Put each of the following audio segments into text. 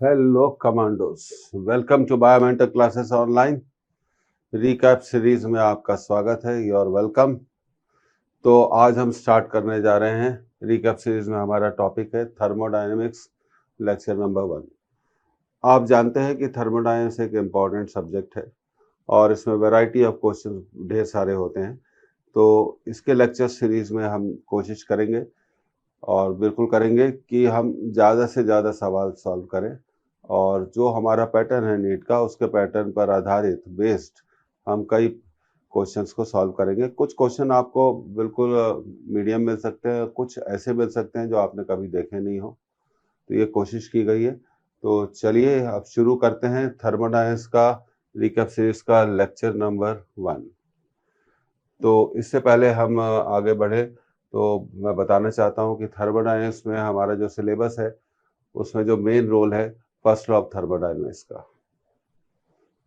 Hello commandos, welcome to Biomentor classes online. Recap series में आपका स्वागत है। Your welcome. तो आज हम स्टार्ट करने जा रहे हैं। रिकैप सीरीज में हमारा टॉपिक है थर्मोडायनेमिक्स, लेक्चर नंबर 1। आप जानते हैं कि थर्मोडायनेमिक्स एक इम्पॉर्टेंट सब्जेक्ट है और इसमें वैरायटी ऑफ क्वेश्चन ढेर सारे होते हैं। तो इसके लेक्चर सीरीज में हम कोशिश करेंगे और बिल्कुल करेंगे कि हम ज़्यादा से ज़्यादा सवाल सॉल्व करें और जो हमारा पैटर्न है नीट का, उसके पैटर्न पर आधारित बेस्ड हम कई क्वेश्चंस को सॉल्व करेंगे। कुछ क्वेश्चन आपको बिल्कुल मीडियम मिल सकते हैं, कुछ ऐसे मिल सकते हैं जो आपने कभी देखे नहीं हो, तो ये कोशिश की गई है। तो चलिए अब शुरू करते हैं थर्मोडायनेमिक्स का रिकैप सीरीज का लेक्चर नंबर 1। तो इससे पहले हम आगे बढ़े तो मैं बताना चाहता हूँ कि थर्मोडायनेमिक्स में हमारा जो सिलेबस है उसमें जो मेन रोल है फर्स्ट लॉ ऑफ थर्मोडायनेमिक्स का,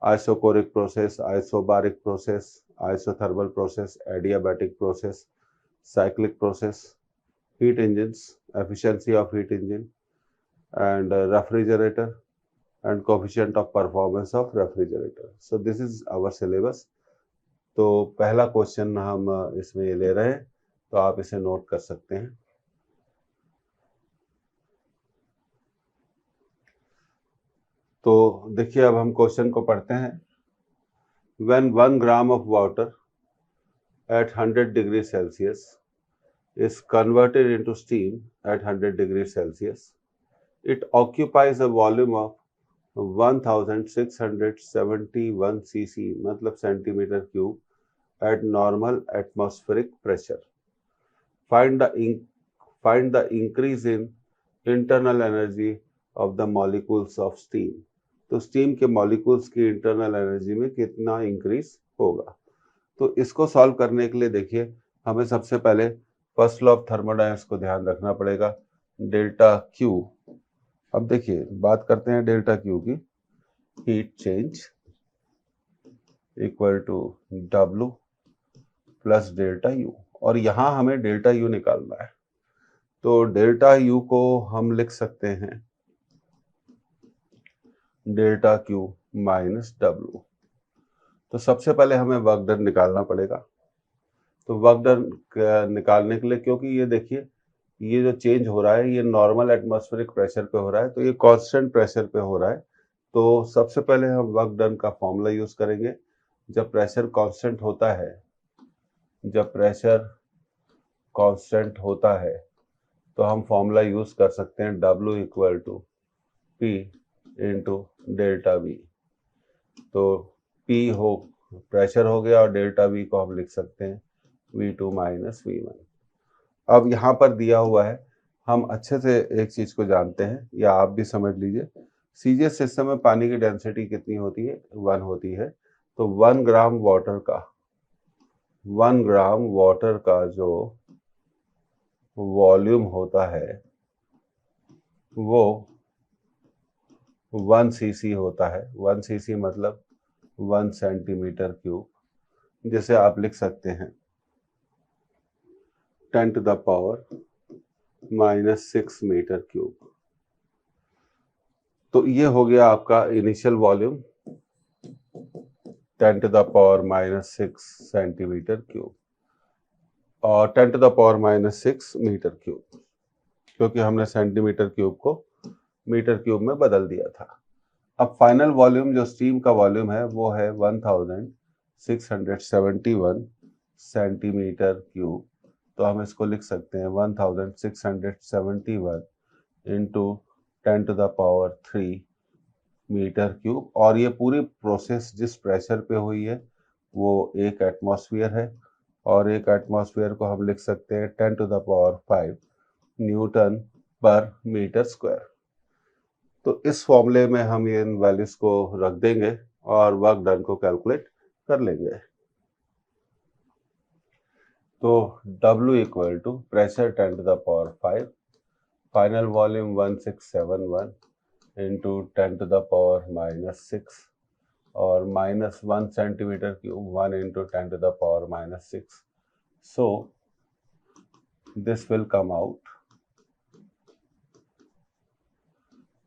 isochoric process, isobaric process, isothermal process, adiabatic process, cyclic process, heat engines, efficiency of heat engine and refrigerator and coefficient of performance of refrigerator. So this is our syllabus. तो पहला question हम इसमें ये ले रहे हैं, तो आप इसे नोट कर सकते हैं। तो देखिए अब हम क्वेश्चन को पढ़ते हैं। When 1 gram of water at 100 degrees Celsius is converted into steam at 100 degrees Celsius, it occupies a volume of 1671 cc मतलब centimetre cube at normal atmospheric pressure. Find the increase in internal energy of the molecules of steam. तो steam के molecules की internal energy में कितना increase होगा। तो इसको solve करने के लिए देखिए हमें सबसे पहले फर्स्ट लॉ ऑफ थर्मोडायनेमिक्स को ध्यान रखना पड़ेगा, डेल्टा क्यू। अब देखिए बात करते हैं डेल्टा क्यू की। Heat change equal to W plus delta U, और यहां हमें डेल्टा यू निकालना है। तो डेल्टा यू को हम लिख सकते हैं डेल्टा क्यू माइनस डब्ल्यू। तो सबसे पहले हमें वर्क डन निकालना पड़ेगा। तो वर्क डन निकालने के लिए, क्योंकि ये देखिए ये जो चेंज हो रहा है ये नॉर्मल एटमॉस्फेरिक प्रेशर पे हो रहा है, तो ये कांस्टेंट प्रेशर पे हो रहा है। तो सबसे पहले हम वर्क डन का फॉर्मूला यूज करेंगे। जब प्रेशर कांस्टेंट होता है, जब प्रेशर कांस्टेंट होता है तो हम फॉर्मूला यूज कर सकते हैं W equal to P into delta V. तो P हो प्रेशर हो गया और डेल्टा V को हम लिख सकते हैं V2 माइनस V1। अब यहाँ पर दिया हुआ है, हम अच्छे से एक चीज को जानते हैं या आप भी समझ लीजिए, सीजीएस सिस्टम में पानी की डेंसिटी कितनी होती है? 1 होती है। तो 1 ग्राम वाटर का जो वॉल्यूम होता है वो 1 सीसी होता है। 1 सीसी मतलब 1 सेंटीमीटर क्यूब, जिसे आप लिख सकते हैं 10 to the power minus 6 metre cube. तो ये हो गया आपका initial volume 10 to the power minus 6 centimetre cube और 10 to the power minus 6 metre cube, क्योंकि हमने सेंटीमीटर क्यूब को मीटर क्यूब में बदल दिया था। अब फाइनल वॉल्यूम जो स्टीम का वॉल्यूम है वो है 1671 सेंटीमीटर क्यूब। तो हम इसको लिख सकते हैं 1671 into 10 to the power 3 metre cube. और ये पूरी प्रोसेस जिस प्रेशर पे हुई है वो 1 एटमॉस्फेयर है, और 1 एटमॉस्फेयर को हम लिख सकते हैं 10 टू द पावर 5 न्यूटन पर मीटर स्क्वायर। तो इस फॉर्मूले में हम ये इन वैल्यूज को रख देंगे और वर्क डन को कैलकुलेट कर लेंगे। तो W equal to pressure 10 to the power 5, final volume 1671 into 10 to the power minus 6 और minus 1 centimetre cube 1 into 10 to the power minus 6। So this will come out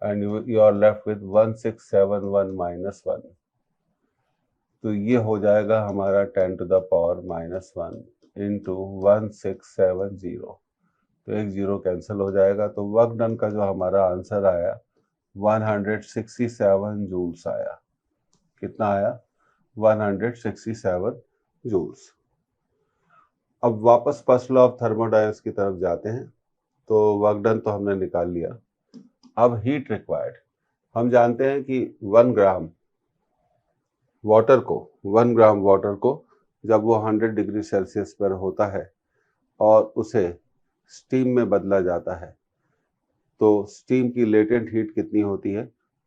and you are left with 1671 minus 1। तो ये हो जाएगा हमारा 10 to the power minus 1 into 1670। तो एक zero cancel हो जाएगा। तो वर्क डन का जो हमारा आंसर आया 167 जूल्स आया। कितना आया? 167 जूल्स। अब वापस फर्स्ट लॉ ऑफ थर्मोडायनेमिक्स की तरफ जाते हैं। तो वर्क डन तो हमने निकाल लिया। अब हीट रिक्वायर्ड। हम जानते हैं कि 1 ग्राम वाटर को जब वो 100 डिग्री सेल्सियस पर होता है और उसे स्टीम में बदला जाता है तो स्टीम की लेटेंट हीट कितनी होती है?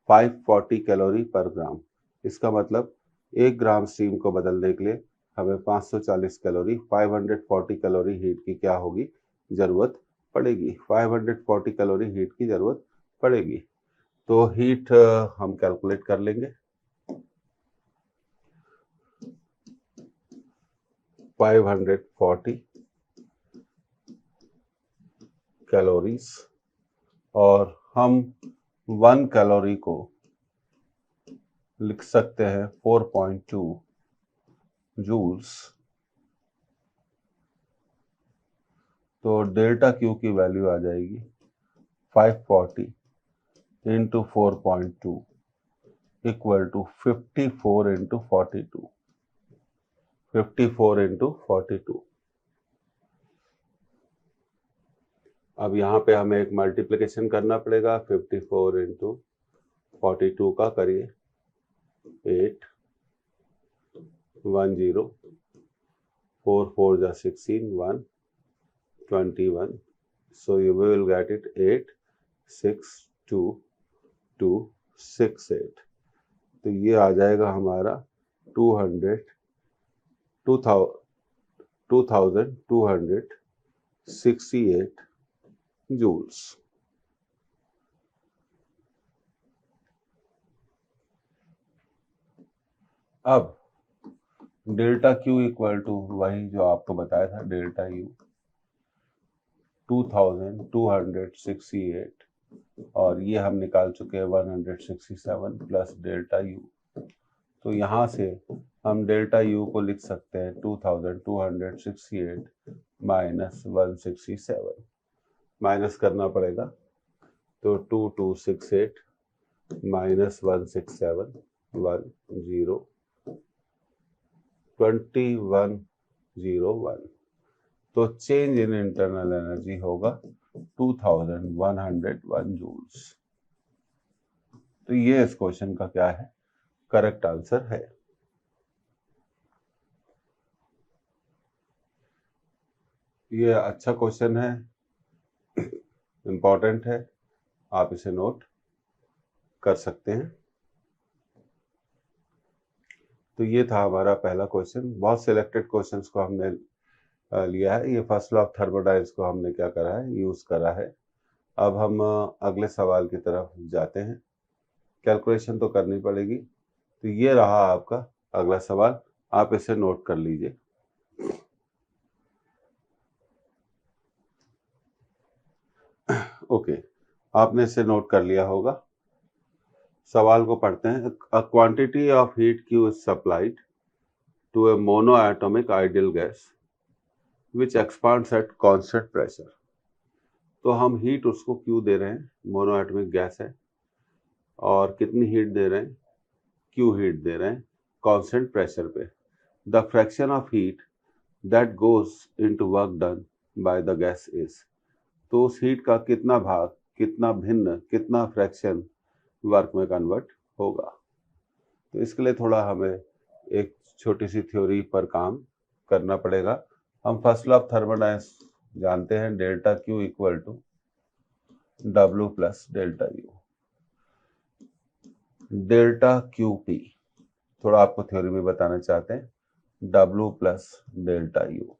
540 कैलोरी पर ग्राम। इसका मतलब 1 ग्राम स्टीम को बदलने के लिए हमें 540 कैलोरी 540 कैलोरी हीट की क्या होगी? जरूरत पड़ेगी। 540 कैलोरी हीट की जरूरत पड़ेगी। तो हीट हम कैलकुलेट कर लेंगे। 540 कैलोरीज और हम 1 कैलोरी को लिख सकते हैं 4.2 जूल्स। तो डेल्टा क्यू की वैल्यू आ जाएगी 540 into 4.2 equal to 54 into 42। 54 into 42। अब यहाँ पे हमें एक मल्टीप्लिकेशन करना पड़ेगा। 54 इंटू 42 का करिए 8 10 4 4 जा 16 1 21। So you will get it 8 6 2 2 6 8। तो ये आ जाएगा हमारा 2268 जूल्स। अब डेल्टा क्यू इक्वल टू वही जो आपको बताया था, डेल्टा यू 2268 और ये हम निकाल चुके हैं 167 प्लस डेल्टा यू। तो यहाँ से हम डेल्टा यू को लिख सकते हैं 2268 माइनस 167। माइनस करना पड़ेगा। तो 2268 माइनस 167 10 2101। तो चेंज इन इंटरनल एनर्जी होगा 2101 जूल्स। तो ये इस क्वेश्चन का क्या है? करेक्ट आंसर है। ये अच्छा क्वेश्चन है, इंपॉर्टेंट है, आप इसे नोट कर सकते हैं। तो ये था हमारा पहला क्वेश्चन। बहुत सिलेक्टेड क्वेश्चंस को हमने लिया है। ये फर्स्ट लॉ ऑफ थर्मोडायनेमिक्स को हमने क्या करा है? यूज करा है। अब हम अगले सवाल की तरफ जाते हैं। कैलकुलेशन तो करनी पड़ेगी। तो ये रहा आपका अगला सवाल, आप इसे नोट कर लीजिए। ओके, आपने इसे नोट कर लिया होगा। सवाल को पढ़ते हैं। A quantity of heat Q is supplied to a monoatomic ideal gas which expands at constant pressure. तो हम हीट उसको क्यू दे रहे हैं, मोनोएटॉमिक गैस है, और कितनी हीट दे रहे हैं? क्यू हीट दे रहे हैं कांस्टेंट प्रेशर पे। The fraction of heat that goes into work done by the gas is. तो उस हीट का कितना भाग, कितना भिन्न, कितना फ्रैक्शन वर्क में कन्वर्ट होगा। तो इसके लिए थोड़ा हमें एक छोटी सी थ्योरी पर काम करना पड़ेगा। हम फर्स्ट लॉ ऑफ थर्मोडायनेमिक्स जानते हैं, delta Q equal to W plus delta U. Delta Q P थोड़ा आपको थ्योरी में बताना चाहते हैं, डब्ल्यू प्लस डेल्टा यू।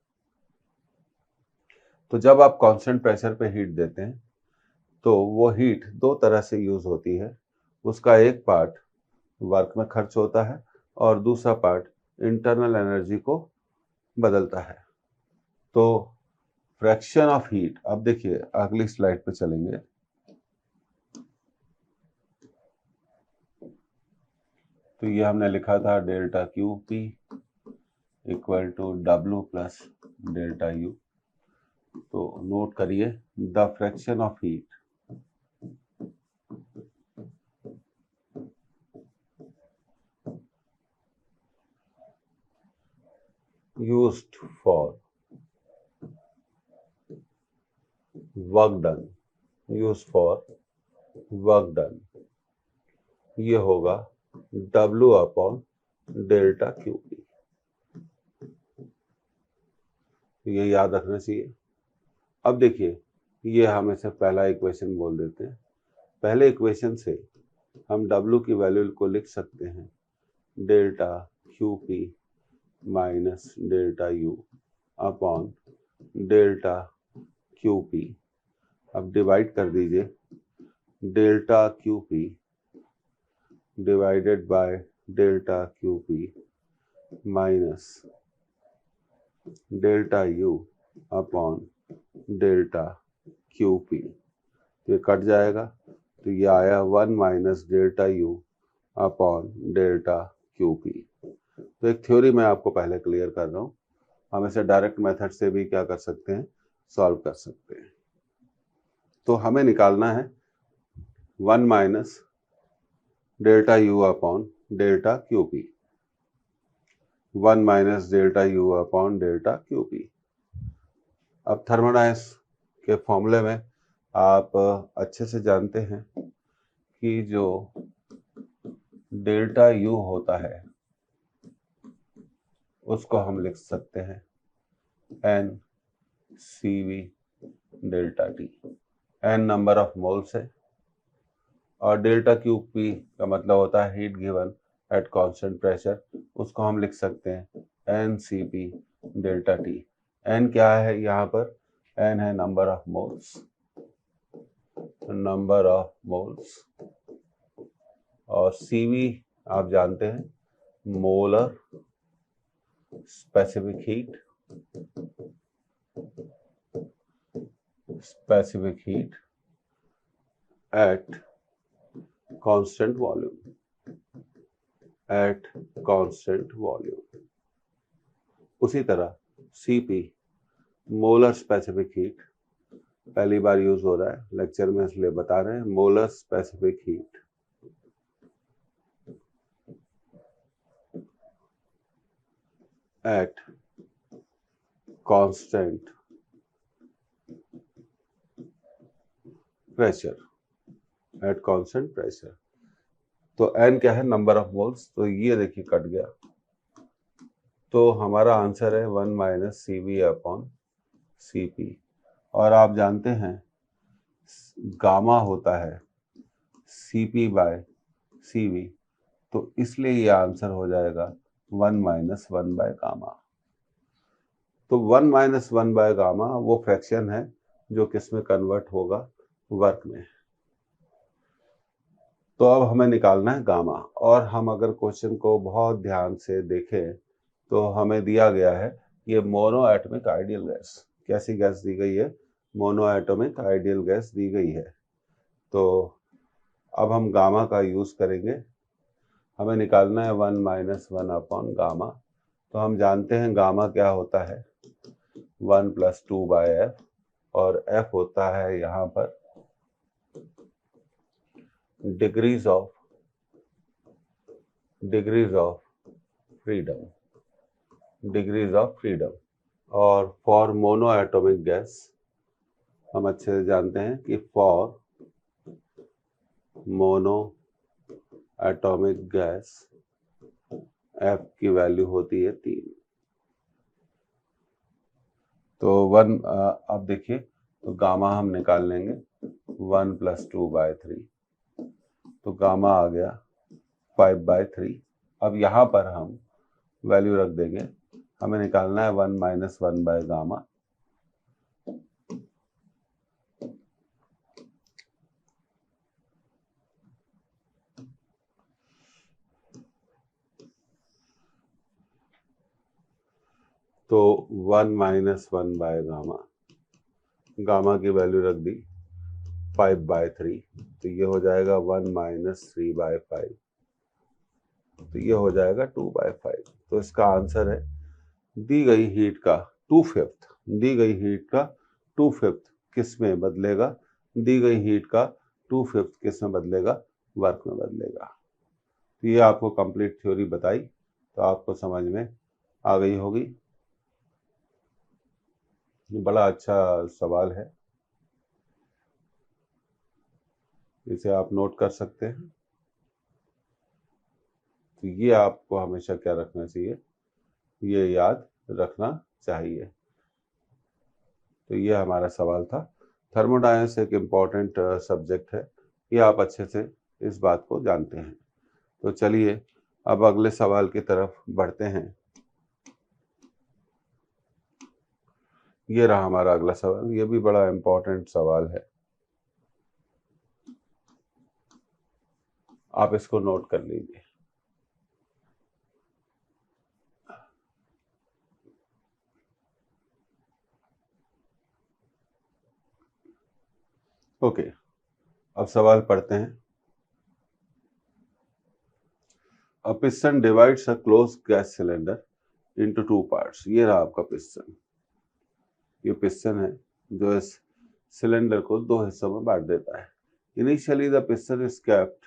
तो जब आप कांस्टेंट प्रेशर पे हीट देते हैं तो वो हीट दो तरह से यूज होती है। उसका एक पार्ट वर्क में खर्च होता है और दूसरा पार्ट इंटरनल एनर्जी को बदलता है। तो फ्रैक्शन ऑफ हीट, अब देखिए अगली स्लाइड पे चलेंगे। तो ये हमने लिखा था delta Q P equal to W plus delta U. तो नोट करिए, the fraction of heat used for work done, ये होगा W upon delta Q P. ये याद रखना चाहिए। अब देखिए, ये हम इसे पहला इक्वेशन बोल देते हैं। पहले इक्वेशन से हम W की वैल्यू को लिख सकते हैं delta Q P minus delta U upon delta Q P. अब डिवाइड कर दीजिए, delta Q P divided by delta Q P minus delta U upon delta Q P. ये कट जाएगा, तो ये आया 1 minus delta U upon delta Q P. तो एक थ्योरी मैं आपको पहले क्लियर कर रहा हूँ, हम इसे डायरेक्ट मेथड से भी क्या कर सकते हैं, सॉल्व कर सकते हैं। तो हमें निकालना है 1 minus delta U upon delta Q P, 1 minus delta U upon delta Q P. अब थर्मोडायनेमिक्स के फॉर्मूले में आप अच्छे से जानते हैं कि जो डेल्टा यू होता है उसको हम लिख सकते हैं N C V delta T. N number of moles है और डेल्टा क्यू पी का मतलब होता है heat given at constant pressure, उसको हम लिख सकते हैं N C P delta T. N क्या है यहाँ पर, एन है नंबर ऑफ मोल्स और सी वी आप जानते हैं molar specific heat at constant volume. उसी तरह Cp मोलर स्पेसिफिक हीट, पहली बार यूज हो रहा है लेक्चर में इसलिए बता रहे हैं, molar specific heat at constant pressure. तो n क्या है, नंबर ऑफ मोल्स, तो ये देखिए कट गया, तो हमारा आंसर है 1 minus C V upon C P. और आप जानते हैं गामा होता है C P by C V, तो इसलिए ये आंसर हो जाएगा 1 माइनस 1 बाय गामा। तो 1 माइनस 1 बाय गामा वो फ्रैक्शन है जो किस में कन्वर्ट होगा, वर्क में। तो अब हमें निकालना है गामा। और हम अगर क्वेश्चन को बहुत ध्यान से देखें तो हमें दिया गया है ये मोनो एटॉमिक आइडियल गैस। कैसी गैस दी गई है, मोनो एटॉमिक आइडियल गैस दी गई है। तो अब हम गामा का यूज करेंगे, हमें निकालना है 1 माइनस 1 अपॉन गामा। तो हम जानते हैं गामा क्या होता है, 1 प्लस 2 बाय एफ, और एफ होता है यहाँ पर डिग्रीज ऑफ फ्रीडम। और फॉर मोनो एटॉमिक गैस हम अच्छे से जानते हैं कि for mono atomic gas F की वैल्यू होती है 3। तो 1 अब देखिए, तो गामा हम निकाल लेंगे 1 प्लस 2 बाय 3, तो गामा आ गया 5 बाय 3। अब यहाँ पर हम वैल्यू रख देंगे, हमें निकालना है 1 माइनस 1 बाय गामा। तो 1 माइनस 1 बाय गामा की वैल्यू रख दी 5 बाय 3, तो ये हो जाएगा 1 माइनस 3 बाय 5। तो ये हो जाएगा 2/5। तो इसका आंसर है दी गई हीट का 2/5, दी गई हीट का 2/5 किस में बदलेगा, दी गई हीट का 2/5 किस में बदलेगा, वर्क में बदलेगा। तो ये आपको कंप्लीट थ्योरी बताई, तो आपको समझ में आ गई होगी। ये बड़ा अच्छा सवाल है, इसे आप नोट कर सकते हैं। तो ये आपको हमेशा क्या रखना चाहिए, ये याद रखना चाहिए। तो ये हमारा सवाल था। थर्मोडायनेमिक्स एक इम्पॉर्टेंट सब्जेक्ट है, ये आप अच्छे से इस बात को जानते हैं। तो चलिए अब अगले सवाल की तरफ बढ़ते हैं। ये रहा हमारा अगला सवाल, ये भी बड़ा इम्पोर्टेंट सवाल है, आप इसको नोट कर लीजिए। ओके, अब सवाल पढ़ते हैं। A piston divides a closed gas cylinder into two parts। ये रहा आपका पिस्टन, ये पिस्टन है जो इस सिलेंडर को दो हिस्सों में बांट देता है। Initially the piston is kept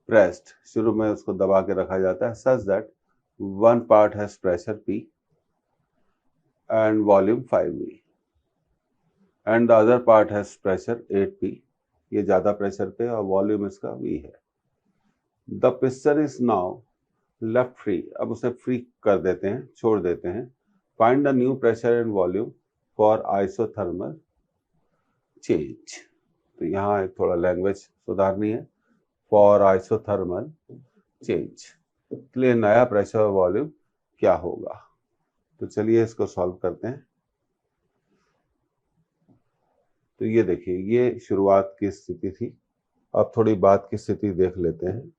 pressed, शुरू में उसको दबा के रखा जाता है, such that one part has pressure P and volume 5V and the other part has pressure 8P, ये ज्यादा प्रेशर पे और वॉल्यूम इसका V है। The piston is now left free, अब उसे फ्री कर देते हैं, छोड़ देते हैं। Find the new pressure and volume for isothermal change. तो यहाँ एक थोड़ा लैंग्वेज सुधारनी है, फॉर आइसोथर्मल चेंज के लिए नया प्रेशर और वॉल्यूम क्या होगा। तो चलिए इसको सॉल्व करते हैं। तो ये देखिए, ये शुरुआत की स्थिति थी, अब थोड़ी बाद की स्थिति देख लेते हैं।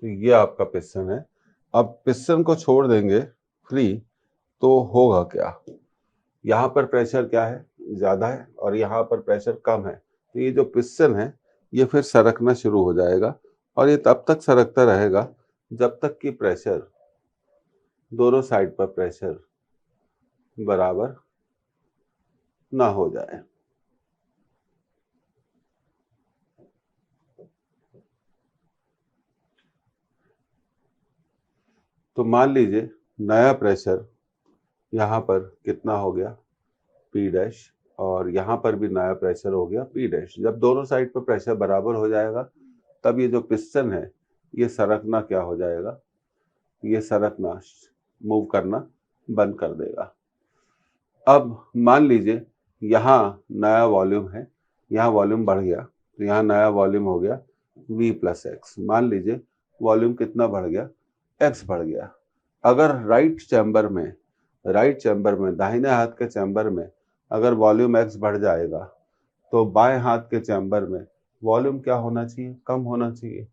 तो ये आपका पिस्टन है, अब पिस्टन को छोड़ देंगे फ्री तो होगा क्या, यहाँ पर प्रेशर क्या है, ज्यादा है, और यहाँ पर प्रेशर कम है। तो ये जो पिस्टन है ये फिर सरकना शुरू हो जाएगा, और ये तब तक सरकता रहेगा जब तक कि प्रेशर, दोनों साइड पर प्रेशर बराबर ना हो जाए। तो मान लीजिए नया प्रेशर यहाँ पर कितना हो गया P डैश, और यहाँ पर भी नया प्रेशर हो गया P डैश। जब दोनों साइड पर प्रेशर बराबर हो जाएगा तब ये जो पिस्टन है ये सरकना क्या हो जाएगा, ये सरकना, मूव करना बंद कर देगा। अब मान लीजिए यहाँ नया वॉल्यूम है, यहाँ वॉल्यूम बढ़ गया, तो यहाँ नया वॉल्यूम हो गया V प्लस एक्स। मान लीजिए वॉल्यूम कितना बढ़ गया, x बढ़ गया। अगर राइट चैम्बर में दाहिने हाथ के चैम्बर में अगर वॉल्यूम x बढ़ जाएगा तो बाएं हाथ के चैम्बर में वॉल्यूम क्या होना चाहिए, कम होना चाहिए,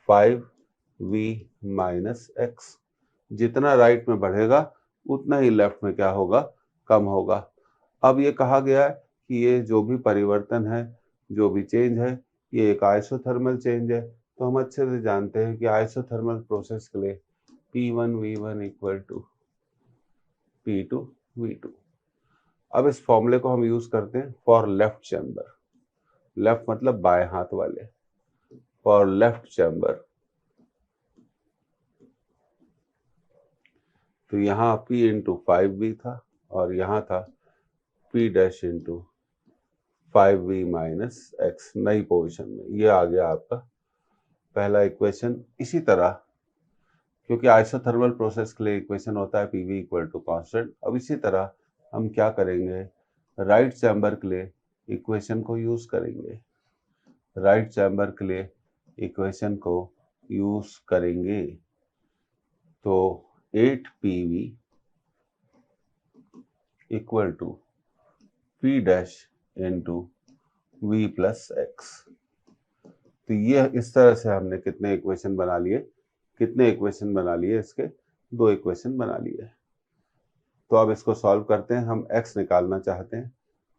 5V माइनस एक्स। जितना राइट में बढ़ेगा उतना ही लेफ्ट में क्या होगा, कम होगा। अब ये कहा गया है कि ये जो भी परिवर्तन है, जो भी चेंज है, ये एक आइसोथर्मल चेंज है। तो हम अच्छे से जानते हैं कि आइसोथर्मल प्रोसेस के लिए P1V1 इक्वल टू P2V2। अब इस फॉर्मूले को हम यूज करते हैं फॉर लेफ्ट चैम्बर, लेफ्ट मतलब बाएं हाथ वाले, फॉर लेफ्ट चैम्बर। तो यहाँ P इंटू 5V था और यहाँ था P dash into 5V minus x, नई पोजीशन में। ये आ गया आपका पहला इक्वेशन। इसी तरह क्योंकि आइसोथर्मल प्रोसेस के लिए इक्वेशन होता है PV इक्वल टू कॉन्स्टेंट, अब इसी तरह हम क्या करेंगे, राइट चैम्बर के लिए इक्वेशन को यूज करेंगे, राइट चैम्बर के लिए इक्वेशन को यूज करेंगे। तो 8PV equal to P dash into V plus X. तो ये इस तरह से हमने कितने इक्वेशन बना लिए, इसके 2 इक्वेशन बना लिए। तो अब इसको सॉल्व करते हैं। हम x निकालना चाहते हैं,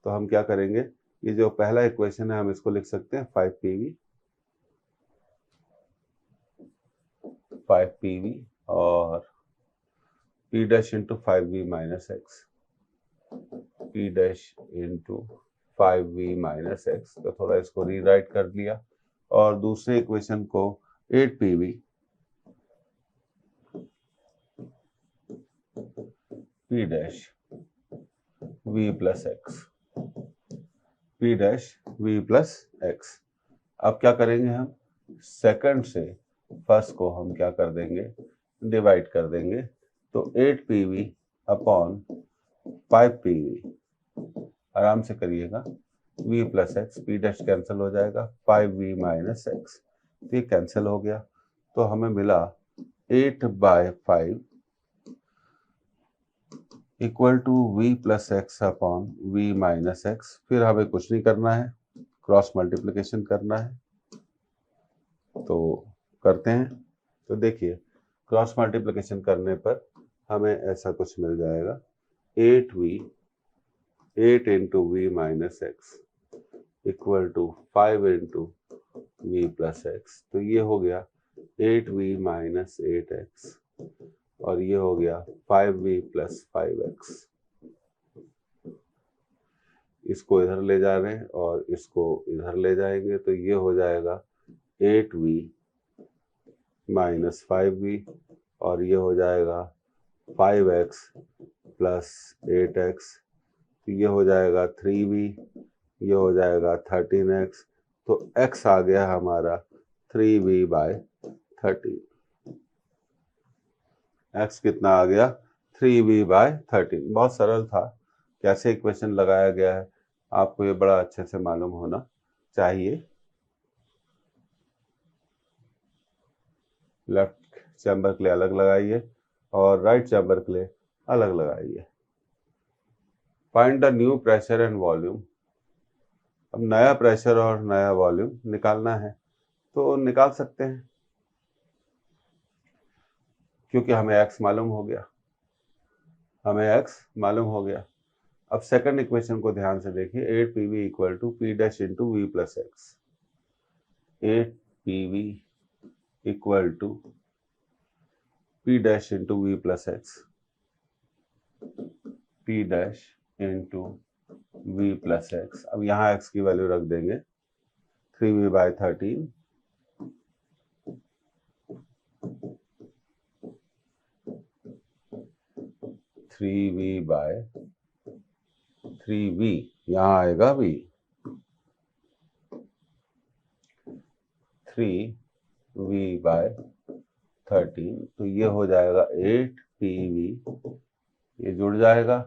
तो हम क्या करेंगे, ये जो पहला इक्वेशन है हम इसको लिख सकते हैं 5pv और p dash into 5v minus x, p dash into 5v minus x. तो थोड़ा इसको रीराइट कर लिया और दूसरे इक्वेशन को 8pv p dash v plus X, p dash v plus X. अब क्या करेंगे, हम सेकंड से फर्स्ट को हम क्या कर देंगे, डिवाइड कर देंगे। तो 8pv अपॉन 5pv, आराम से करिएगा, v plus X, p dash cancel हो जाएगा, 5v माइनस एक्स, तो ये कैंसिल हो गया। तो हमें मिला 8/5 equal to v plus X upon v minus X. फिर हमें कुछ नहीं करना है, क्रॉस मल्टीप्लिकेशन करना है, तो करते हैं। तो देखिए, क्रॉस मल्टीप्लिकेशन करने पर हमें ऐसा कुछ मिल जाएगा, 8 into V minus X equal to 5 into V plus X. तो ये हो गया 8v माइनस 8x और ये हो गया 5v प्लस 5x। इसको इधर ले जा रहे हैं और इसको इधर ले जाएंगे, तो ये हो जाएगा 8v माइनस 5v और ये हो जाएगा 5x प्लस 8x। तो ये हो जाएगा 3v, ये हो जाएगा 13x। तो x आ गया हमारा 3v/13। x कितना आ गया, 3v/13। बहुत सरल था, कैसे इक्वेशन लगाया गया है आपको ये बड़ा अच्छे से मालूम होना चाहिए। लेफ्ट चैम्बर के लिए अलग लगाइए और राइट चैम्बर के लिए अलग लगाइए। Find the new pressure and volume. अब नया प्रेशर और नया वॉल्यूम निकालना है, तो निकाल सकते हैं क्योंकि हमें x मालूम हो गया, अब सेकंड इक्वेशन को ध्यान से देखिए, 8pv equal to p dash into V plus X. 8pv equal to p dash into V plus X, p dash into V plus X. अब यहाँ x की वैल्यू रख देंगे 3v/13 3v/3v, यहाँ आएगा v, 3v/13। तो ये हो जाएगा 8pv, ये जुड़ जाएगा,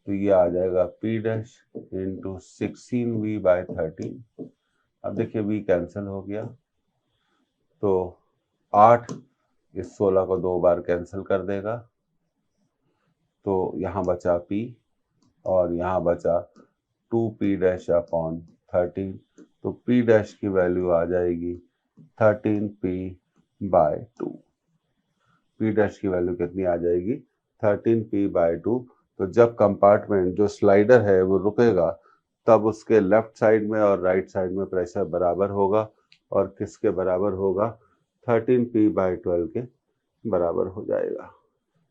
तो ये आ जाएगा p डैश इंटू 16v/13। अब देखिए v कैंसिल हो गया, तो 8 इस 16 को 2 बार कैंसिल कर देगा, तो यहाँ बचा p और यहाँ बचा 2p डैश अपॉन 13। तो p डैश की वैल्यू आ जाएगी 13p/2। p डैश की वैल्यू कितनी आ जाएगी, 13p/2। तो जब कंपार्टमेंट जो स्लाइडर है वो रुकेगा, तब उसके लेफ्ट साइड में और राइट साइड में प्रेशर बराबर होगा, और किसके बराबर होगा, 13p/12 के बराबर हो जाएगा।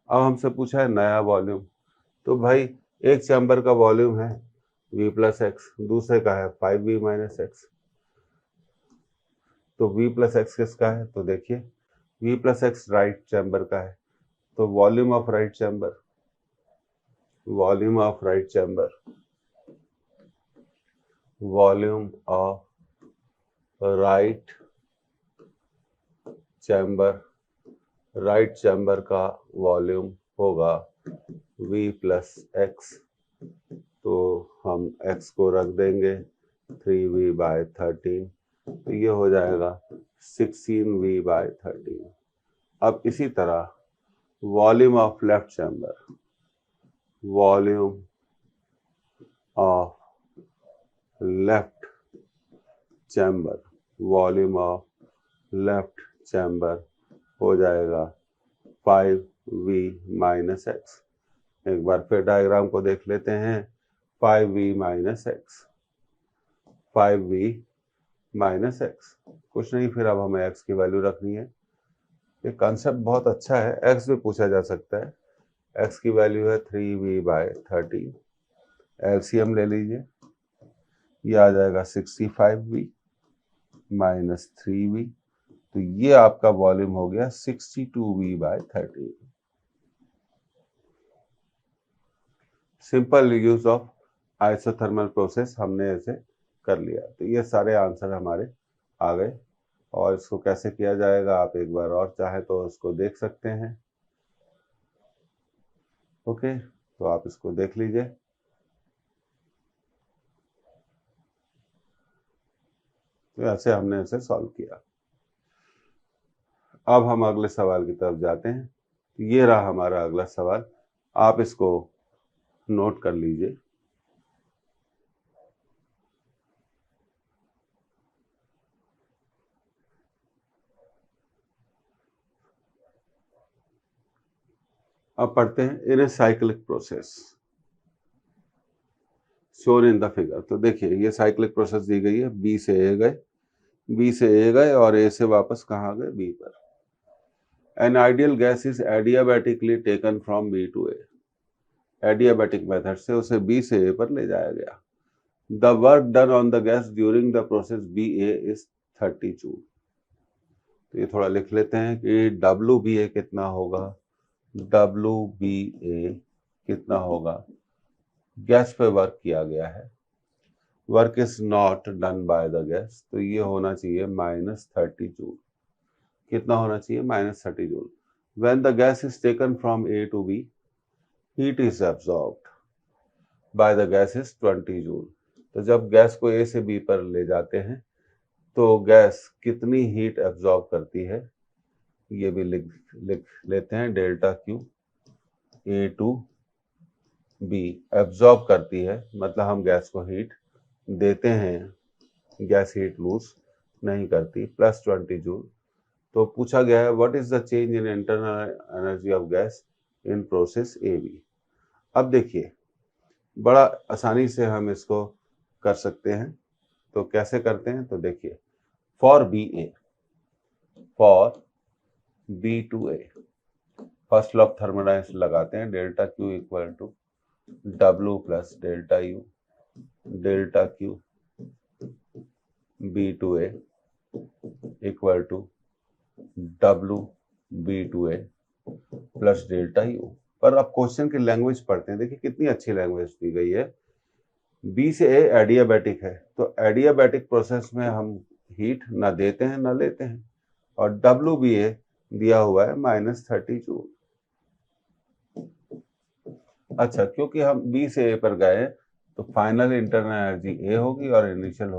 अब हमसे पूछा है नया वॉल्यूम, तो भाई एक चैम्बर का वॉल्यूम है v प्लस एक्स, दूसरे का है 5v माइनस एक्स। तो v प्लस एक्स किसका है, तो देखिए v plus x right chamber का है, तो volume of right chamber, volume of right chamber का वॉल्यूम होगा v प्लस एक्स। तो हम x को रख देंगे 3v/13, तो ये हो जाएगा 16v/13। अब इसी तरह volume of left chamber, volume of left chamber volume of left chamber हो जाएगा 5v माइनस एक्स। एक बार फिर डायग्राम को देख लेते हैं। 5v minus x, 5v minus x, कुछ नहीं, फिर अब हमें x की वैल्यू रखनी है। ये कॉन्सेप्ट बहुत अच्छा है, x भी पूछा जा सकता है। x की वैल्यू है 3v/13। एलसीएम ले लीजिए, ये आ जाएगा 65v माइनस 3v, तो ये आपका वॉल्यूम हो गया 62v/13। Simple use of isothermal process हमने ऐसे कर लिया। तो ये सारे आंसर हमारे आ गए, और इसको कैसे किया जाएगा आप एक बार और चाहे तो इसको देख सकते हैं। ओके, तो आप इसको देख लीजिए। तो ऐसे हमने इसे सॉल्व किया। अब हम अगले सवाल की तरफ जाते हैं। ये रहा हमारा अगला सवाल, आप इसको नोट कर लीजिए। अब पढ़ते हैं, in a cyclic process shown in the figure. तो देखिए ये साइक्लिक प्रोसेस दी गई है, बी से ए गए, बी से ए गए और ए से वापस कहाँ गए, बी पर। An ideal gas is adiabatically taken from B to A. Adiabatic method से उसे बी से ए पर ले जाया गया। The work done on the gas during the process B A is 30 joule. तो ये थोड़ा लिख लेते हैं कि डब्ल्यू बी ए कितना होगा, डब्ल्यू बी ए कितना होगा, गैस पे वर्क किया गया है, work is not done by the gas, तो ये होना चाहिए -30 जूल। कितना होना चाहिए, -30 joule. When the gas is taken from A to B, heat is absorbed by the gas is 20 joule. तो जब गैस को ए से बी पर ले जाते हैं तो गैस कितनी हीट एब्जॉर्ब करती है, ये भी लिख लेते हैं। Delta Q A to B absorb करती है, मतलब हम गैस को हीट देते हैं, गैस हीट लूज नहीं करती, +20 जूल। तो पूछा गया है what is the change in internal energy of gas in process A B. अब देखिए बड़ा आसानी से हम इसको कर सकते हैं। तो कैसे करते हैं, तो देखिए for B A, for B to A, first law of thermodynamics लगाते हैं। Delta Q equal to W plus delta U, delta Q B to A equal to W B to A plus delta U. पर अब question की language पढ़ते हैं, देखिए कितनी अच्छी लैंग्वेज दी गई है। बी से ए एडियाबैटिक है, तो एडियाबैटिक प्रोसेस में हम हीट ना देते हैं ना लेते हैं, और डब्ल्यू बी ए दिया हुआ है -30 जूल। अच्छा, क्योंकि हम बी से ए पर गए तो फाइनल इंटरनल एनर्जी ए होगी और इनिशियल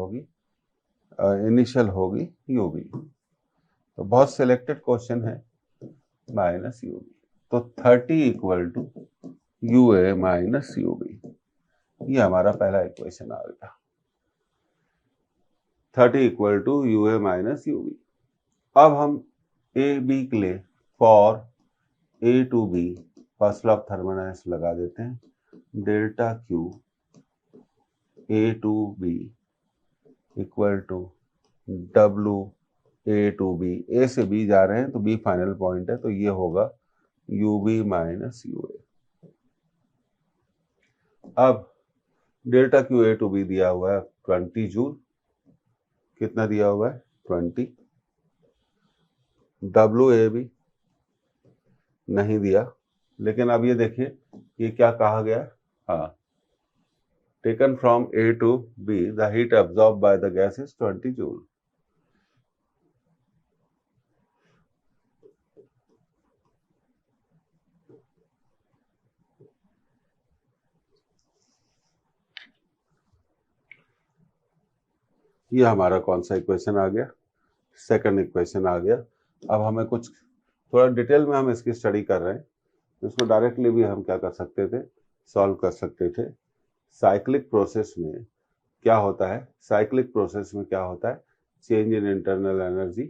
होगी यूबी। तो बहुत सिलेक्टेड क्वेश्चन है, -यूबी। तो 30 equal to U A minus U B, ये हमारा पहला इक्वेशन आ गया। 30 equal to U A minus U B. अब हम ए बी के लिए for A to B first law of thermodynamics लगा देते हैं। Delta Q A to B equal to W A to B, A से बी जा रहे हैं तो बी फाइनल पॉइंट है, तो ये होगा U B minus U A. अब delta Q A to B दिया हुआ है 20 जूल, कितना दिया हुआ है 20। डब्ल्यू ए बी नहीं दिया, लेकिन अब ये देखिए ये क्या कहा गया, हाँ, taken from A to B the heat absorb by the gas is 20 joule. ये हमारा कौन सा इक्वेशन आ गया, सेकंड इक्वेशन आ गया। अब हमें कुछ थोड़ा डिटेल में हम इसकी स्टडी कर रहे हैं, तो इसको डायरेक्टली भी हम क्या कर सकते थे, सॉल्व कर सकते थे। साइक्लिक प्रोसेस में क्या होता है, साइक्लिक प्रोसेस में क्या होता है, चेंज इन इंटरनल एनर्जी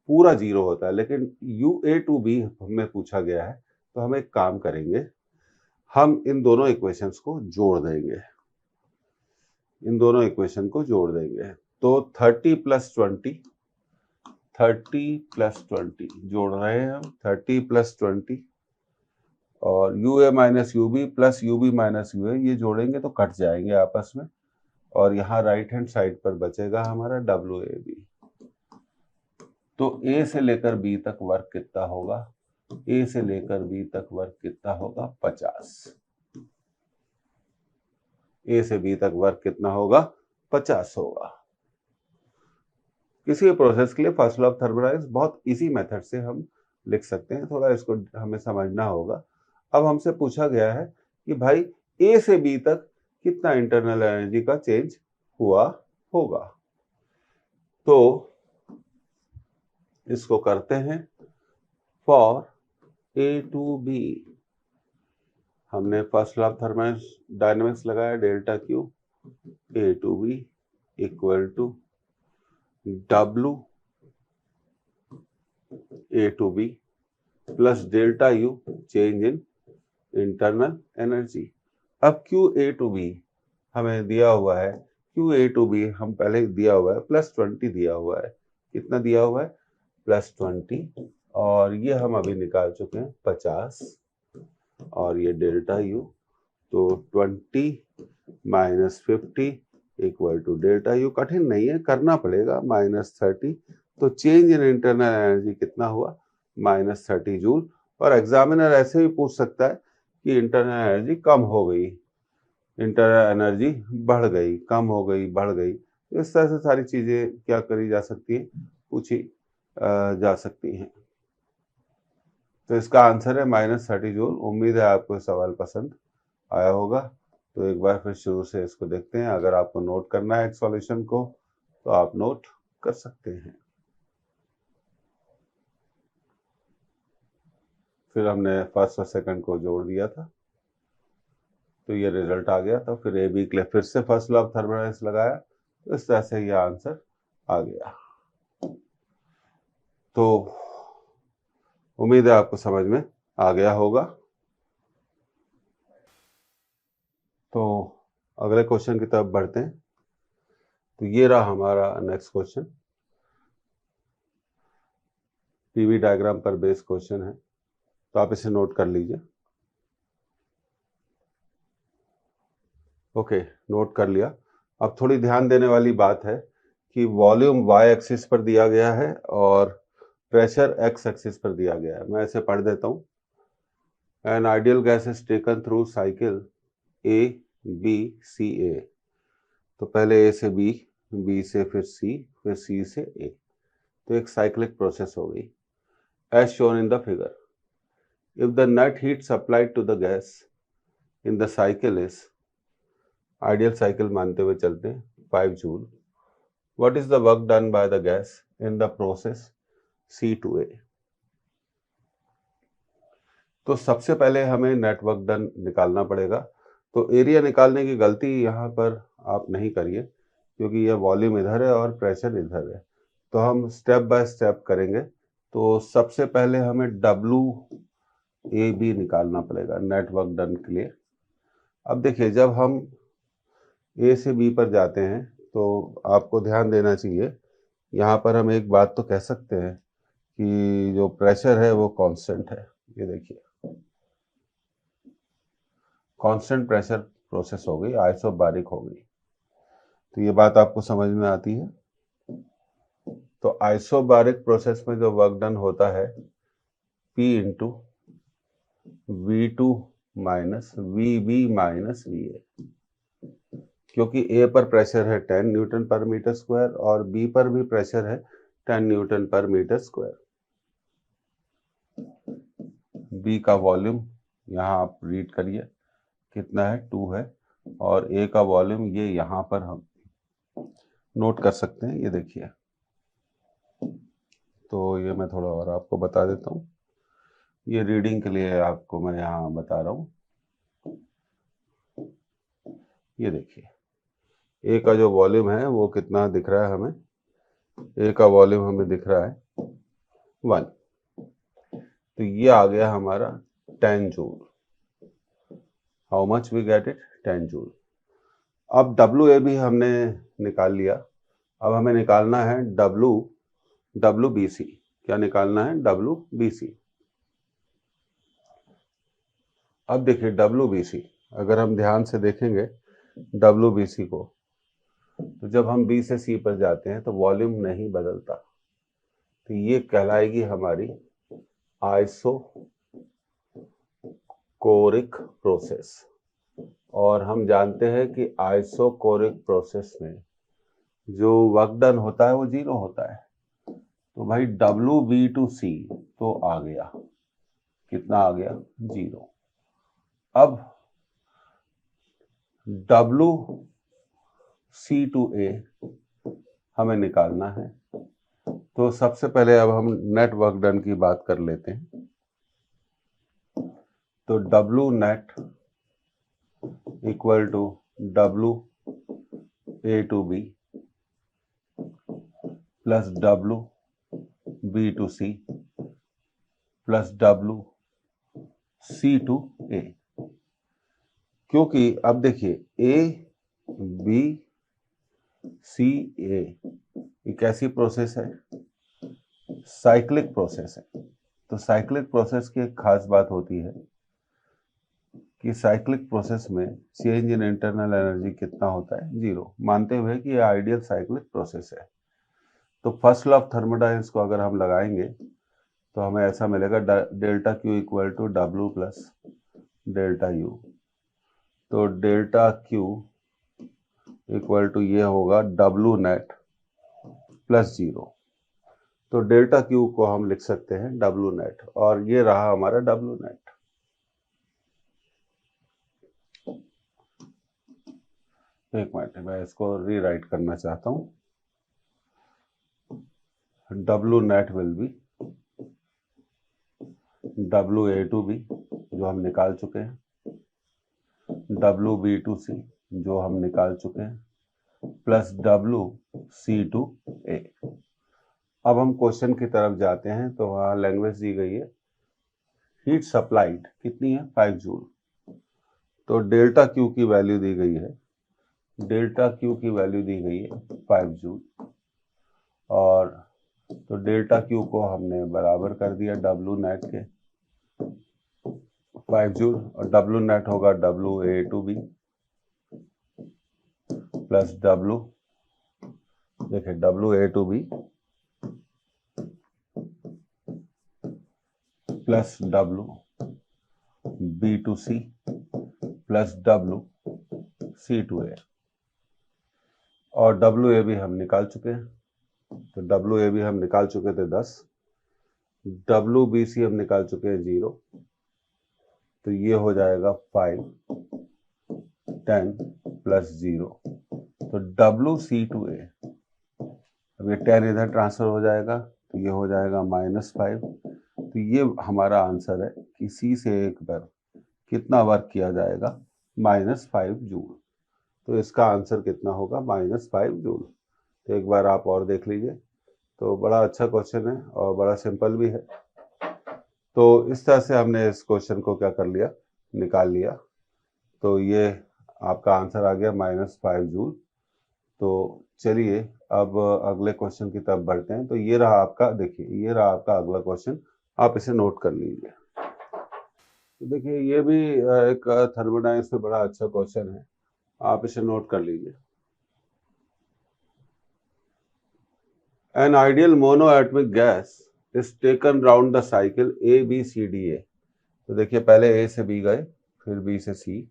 पूरा 0 होता है, लेकिन UA2B हमें पूछा गया है, तो हम एक काम करेंगे, हम इन दोनों इक्वेशंस को जोड़ देंगे, इन दोनों इक्वेशन को जोड़ देंगे। तो 30 + 20 जोड़ रहे हैं हम, 30 + 20 और UA - UB + UB - UA ये जोड़ेंगे तो कट जाएंगे आपस में, और यहाँ राइट हैंड साइड पर बचेगा हमारा WAB। तो A से लेकर B तक वर्क कितना होगा? A से लेकर B तक वर्क कितना होगा? 50। A से B तक वर्क कितना होगा? 50 होगा। किसी भी प्रोसेस के लिए फर्स्ट लॉ ऑफ थर्मोडायनामिक्स बहुत इजी मेथड से हम लिख सकते हैं, थोड़ा इसको हमें समझना होगा। अब हमसे पूछा गया है कि भाई A से B तक कितना इंटरनल एनर्जी का चेंज हुआ होगा। तो इसको करते हैं, फॉर A to B हमने फर्स्ट लॉ ऑफ थर्मोडायनामिक्स लगाया, delta Q A to B equal to W A to B plus delta U change in internal energy. अब QA to B हमें दिया हुआ है, QA to B हम पहले दिया हुआ है +20 दिया हुआ है। कितना दिया हुआ है? +20, और ये हम अभी निकाल चुके हैं 50, और ये डेल्टा U, तो 20 - 50 इक्वल टू डेल्टा U। कठिन नहीं है, करना पड़ेगा, -30। तो चेंज इन इंटरनल एनर्जी कितना हुआ? -30 जूल। और एग्जामिनर ऐसे भी पूछ सकता है कि इंटरनल एनर्जी कम हो गई, इंटरनल एनर्जी बढ़ गई, कम हो गई, बढ़ गई। इस तरह से सारी चीजें क्या करी जा सकती है, पूछी जा सकती हैं। तो इसका आंसर है -30 जूल। उम्मीद है आपको सवाल पसंद आया होगा। तो एक बार फिर शुरू से इसको देखते हैं। अगर आपको नोट करना है एक सॉल्यूशन को तो आप नोट कर सकते हैं। फिर हमने फर्स्ट और सेकंड को जोड़ दिया था, तो ये रिजल्ट आ गया। तो फिर AB के लिए फिर से फर्स्ट लॉ ऑफ थर्मोडायनामिक्स लगाया, तो इस तरह से ये आंसर आ गया। तो उम्मीद है आपको समझ में आ गया होगा। तो अगले क्वेश्चन की तरफ बढ़ते हैं। तो ये रहा हमारा नेक्स्ट क्वेश्चन, PV डायग्राम पर बेस्ड क्वेश्चन है, तो आप इसे नोट कर लीजिए। ओके, नोट कर लिया। अब थोड़ी ध्यान देने वाली बात है कि वॉल्यूम y एक्सिस पर दिया गया है और प्रेशर x एक्सिस पर दिया गया है। मैं इसे पढ़ देता हूँ। N ideal gas is taken through cycle A B C A। तो पहले A से B, B से फिर C, फिर C से A। तो एक साइक्लिक प्रोसेस हो गई, as shown in the figure. If the net heat supplied to the gas in the cycle is, ideal cycle मानते हुए चलते हैं, 5 joule. What is the work done by the gas in the process C to A। तो सबसे पहले हमें net work done निकालना पड़ेगा। तो एरिया निकालने की गलती यहाँ पर आप नहीं करिए, क्योंकि यह वॉल्यूम इधर है और प्रेशर इधर है। तो हम स्टेप बाय स्टेप करेंगे। तो सबसे पहले हमें WAB निकालना पड़ेगा नेट वर्क डन के लिए। अब देखिए, जब हम A से B पर जाते हैं तो आपको ध्यान देना चाहिए, यहाँ पर हम एक बात तो कह सकते हैं कि जो प्रेशर है वो कांस्टेंट है। ये देखिए, कांस्टेंट प्रेशर प्रोसेस हो गई, आइसोबारिक हो गई। तो ये बात आपको समझ में आती है। तो आइसोबारिक प्रोसेस में जो वर्क डन होता है, P × V2 - VB - VA। क्योंकि A पर प्रेशर है 10 न्यूटन पर मीटर स्क्वायर और B पर भी प्रेशर है 10 न्यूटन पर मीटर स्क्वायर। B का वॉल्यूम यहाँ आप रीड करिए कितना है, 2 है, और A का वॉल्यूम ये यहाँ पर हम नोट कर सकते हैं। ये देखिए, तो ये मैं थोड़ा और आपको बता देता हूँ। ये रीडिंग के लिए आपको मैं यहाँ बता रहा हूँ। ये देखिए, A का जो वॉल्यूम है वो कितना दिख रहा है हमें, ए का वॉल्यूम हमें दिख रहा है 1, तो ये आ गया हमारा 10 joule. How much we get it? 10 joule. अब डब्ल्यू ए भी हमने निकाल लिया। अब हमें निकालना है डब्ल्यू बी सी। क्या निकालना है? W B C. अब देखिए डब्ल्यू बी सी, अगर हम ध्यान से देखेंगे डब्ल्यू बी सी को, तो जब हम बी से सी पर जाते हैं तो वॉल्यूम नहीं बदलता, तो ये कहलाएगी हमारी आइसोकोरिक प्रोसेस। और हम जानते हैं कि आइसोकोरिक प्रोसेस में जो वर्क डन होता है वो 0 होता है। तो भाई WB2C तो आ गया, कितना आ गया? 0। अब WC2A हमें निकालना है। तो सबसे पहले अब हम नेट वर्क डन की बात कर लेते हैं। तो W net equal to WA2B plus WB2C plus WC2A। क्योंकि अब देखिए ABCA एक ऐसी प्रोसेस है, साइक्लिक प्रोसेस है। तो साइक्लिक प्रोसेस की एक खास बात होती है कि साइक्लिक प्रोसेस में चेंज इन इंटरनल एनर्जी कितना होता है? 0, मानते हुए कि यह आइडियल साइक्लिक प्रोसेस है। तो फर्स्ट लॉ ऑफ थर्मोडायनेमिक्स को अगर हम लगाएंगे तो हमें ऐसा मिलेगा delta Q equal to W plus delta U. तो डेल्टा क्यू इक्वल टू ये होगा डब्ल्यू नेट प्लस 0। तो डेल्टा क्यू को हम लिख सकते हैं डब्ल्यू नेट, और ये रहा हमारा डब्ल्यू नेट। एक मिनट, मैं इसको रीराइट करना चाहता हूं। W net will be WA2B जो हम निकाल चुके हैं, WB2C जो हम निकाल चुके हैं, प्लस WC2A। अब हम क्वेश्चन की तरफ जाते हैं। तो वहाँ लैंग्वेज दी गई है, हीट सप्लाइड कितनी है? 5 जूल। तो डेल्टा क्यू की वैल्यू दी गई है, डेल्टा क्यू की वैल्यू दी गई है 5 जूल। और तो डेल्टा क्यू को हमने बराबर कर दिया डब्ल्यू नेट के 5 जूल, और डब्ल्यू नेट होगा WA2B प्लस डब्ल्यू, देखिए WA2B plus WB2C plus WC2A। और WA भी हम निकाल चुके हैं। तो WA हम निकाल चुके थे 10, WBC हम निकाल चुके हैं 0। तो ये हो जाएगा 5, 10 प्लस 0। तो WC2A, अब ये 10 इधर ट्रांसफर हो जाएगा, तो ये हो जाएगा -5। तो ये हमारा आंसर है कि C से एक बार कितना वर्क किया जाएगा? -5 जूल। तो इसका आंसर कितना होगा? -5 जूल। तो एक बार आप और देख लीजिए। तो बड़ा अच्छा क्वेश्चन है और बड़ा सिंपल भी है। तो इस तरह से हमने इस क्वेश्चन को क्या कर लिया? निकाल लिया। तो ये आपका आंसर आ गया -5 जूल। तो चलिए अब अगले क्वेश्चन की तरफ बढ़ते हैं। तो ये रहा आपका, देखिए ये रहा आपका अगला क्वेश्चन, आप इसे नोट कर लीजिए। तो देखिए ये भी एक थर्मोडायनेमिक्स में बड़ा अच्छा क्वेश्चन है, आप इसे नोट कर लीजिए। An ideal monoatomic gas is taken round the cycle ABCDA। तो देखिए पहले A से B गए, फिर B से C,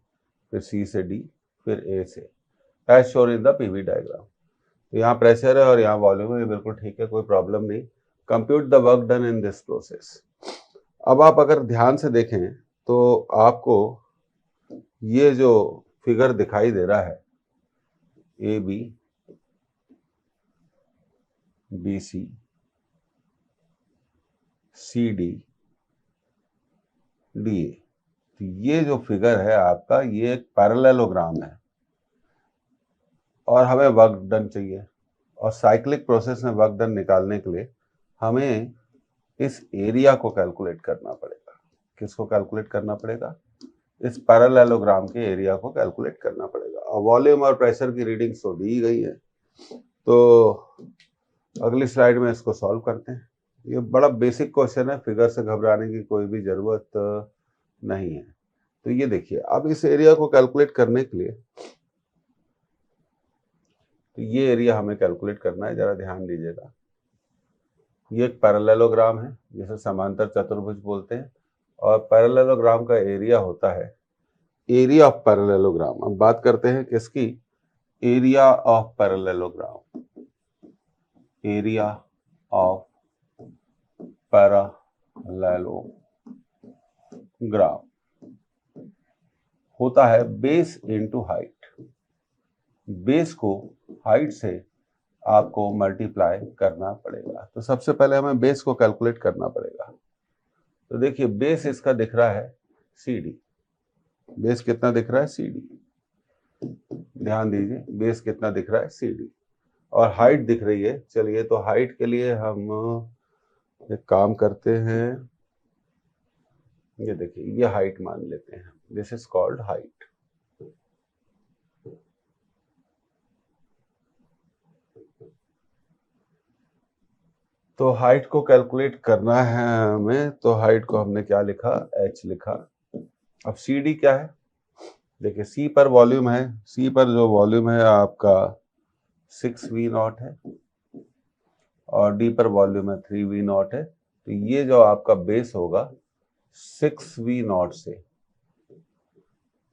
फिर C से D, फिर A से, as shown in the PV diagram. तो यहाँ प्रेशर है और यहाँ वॉल्यूम है, बिल्कुल ठीक है, कोई प्रॉब्लम नहीं। Compute the work done in this process. अब आप अगर ध्यान से देखें तो आपको ये जो फिगर दिखाई दे रहा है AB BC CD DA, तो ये जो फिगर है आपका, ये एक पैरेललोग्राम है और हमें वर्क डन चाहिए। और साइक्लिक प्रोसेस में वर्क डन निकालने के लिए हमें इस एरिया को कैलकुलेट करना पड़ेगा। किसको कैलकुलेट करना पड़ेगा? इस पैरेललोग्राम के एरिया को कैलकुलेट करना पड़ेगा। और वॉल्यूम और प्रेशर की रीडिंग्स तो दी गई है, तो अगली स्लाइड में इसको सॉल्व करते हैं। ये बड़ा बेसिक क्वेश्चन है, फिगर से घबराने की कोई भी जरूरत नहीं है। तो ये देखिए, अब इस एरिया को कैलकुलेट करने के लिए तो ये एरिया हमें कैलकुलेट करना है, जरा ध्यान दीजिएगा। ये एक पैरेललोग्राम है जिसे समांतर चतुर्भुज बोलते हैं, और पैरेललोग्राम का एरिया होता है एरिया ऑफ पैरेललोग्राम। अब बात करते हैं किसकी? Area of parallelogram. Area of parallelogram होता है बेस इनटू हाइट। बेस को हाइट से आपको मल्टीप्लाई करना पड़ेगा। तो सबसे पहले हमें बेस को कैलकुलेट करना पड़ेगा। तो देखिए, बेस इसका दिख रहा है CD। बेस कितना दिख रहा है? CD। ध्यान दीजिए, बेस कितना दिख रहा है? CD। और हाइट दिख रही है। चलिए, तो हाइट के लिए हम एक काम करते हैं, ये देखिए, ये हाइट मान लेते हैं। This is called height. तो हाइट को कैलकुलेट करना है हमें, तो हाइट को हमने क्या लिखा? h लिखा। अब CD क्या है? देखिए, C पर वॉल्यूम है। C पर जो वॉल्यूम है आपका 6V0 है, और D पर वॉल्यूम है 3V0 है। तो ये जो आपका बेस होगा 6V0 से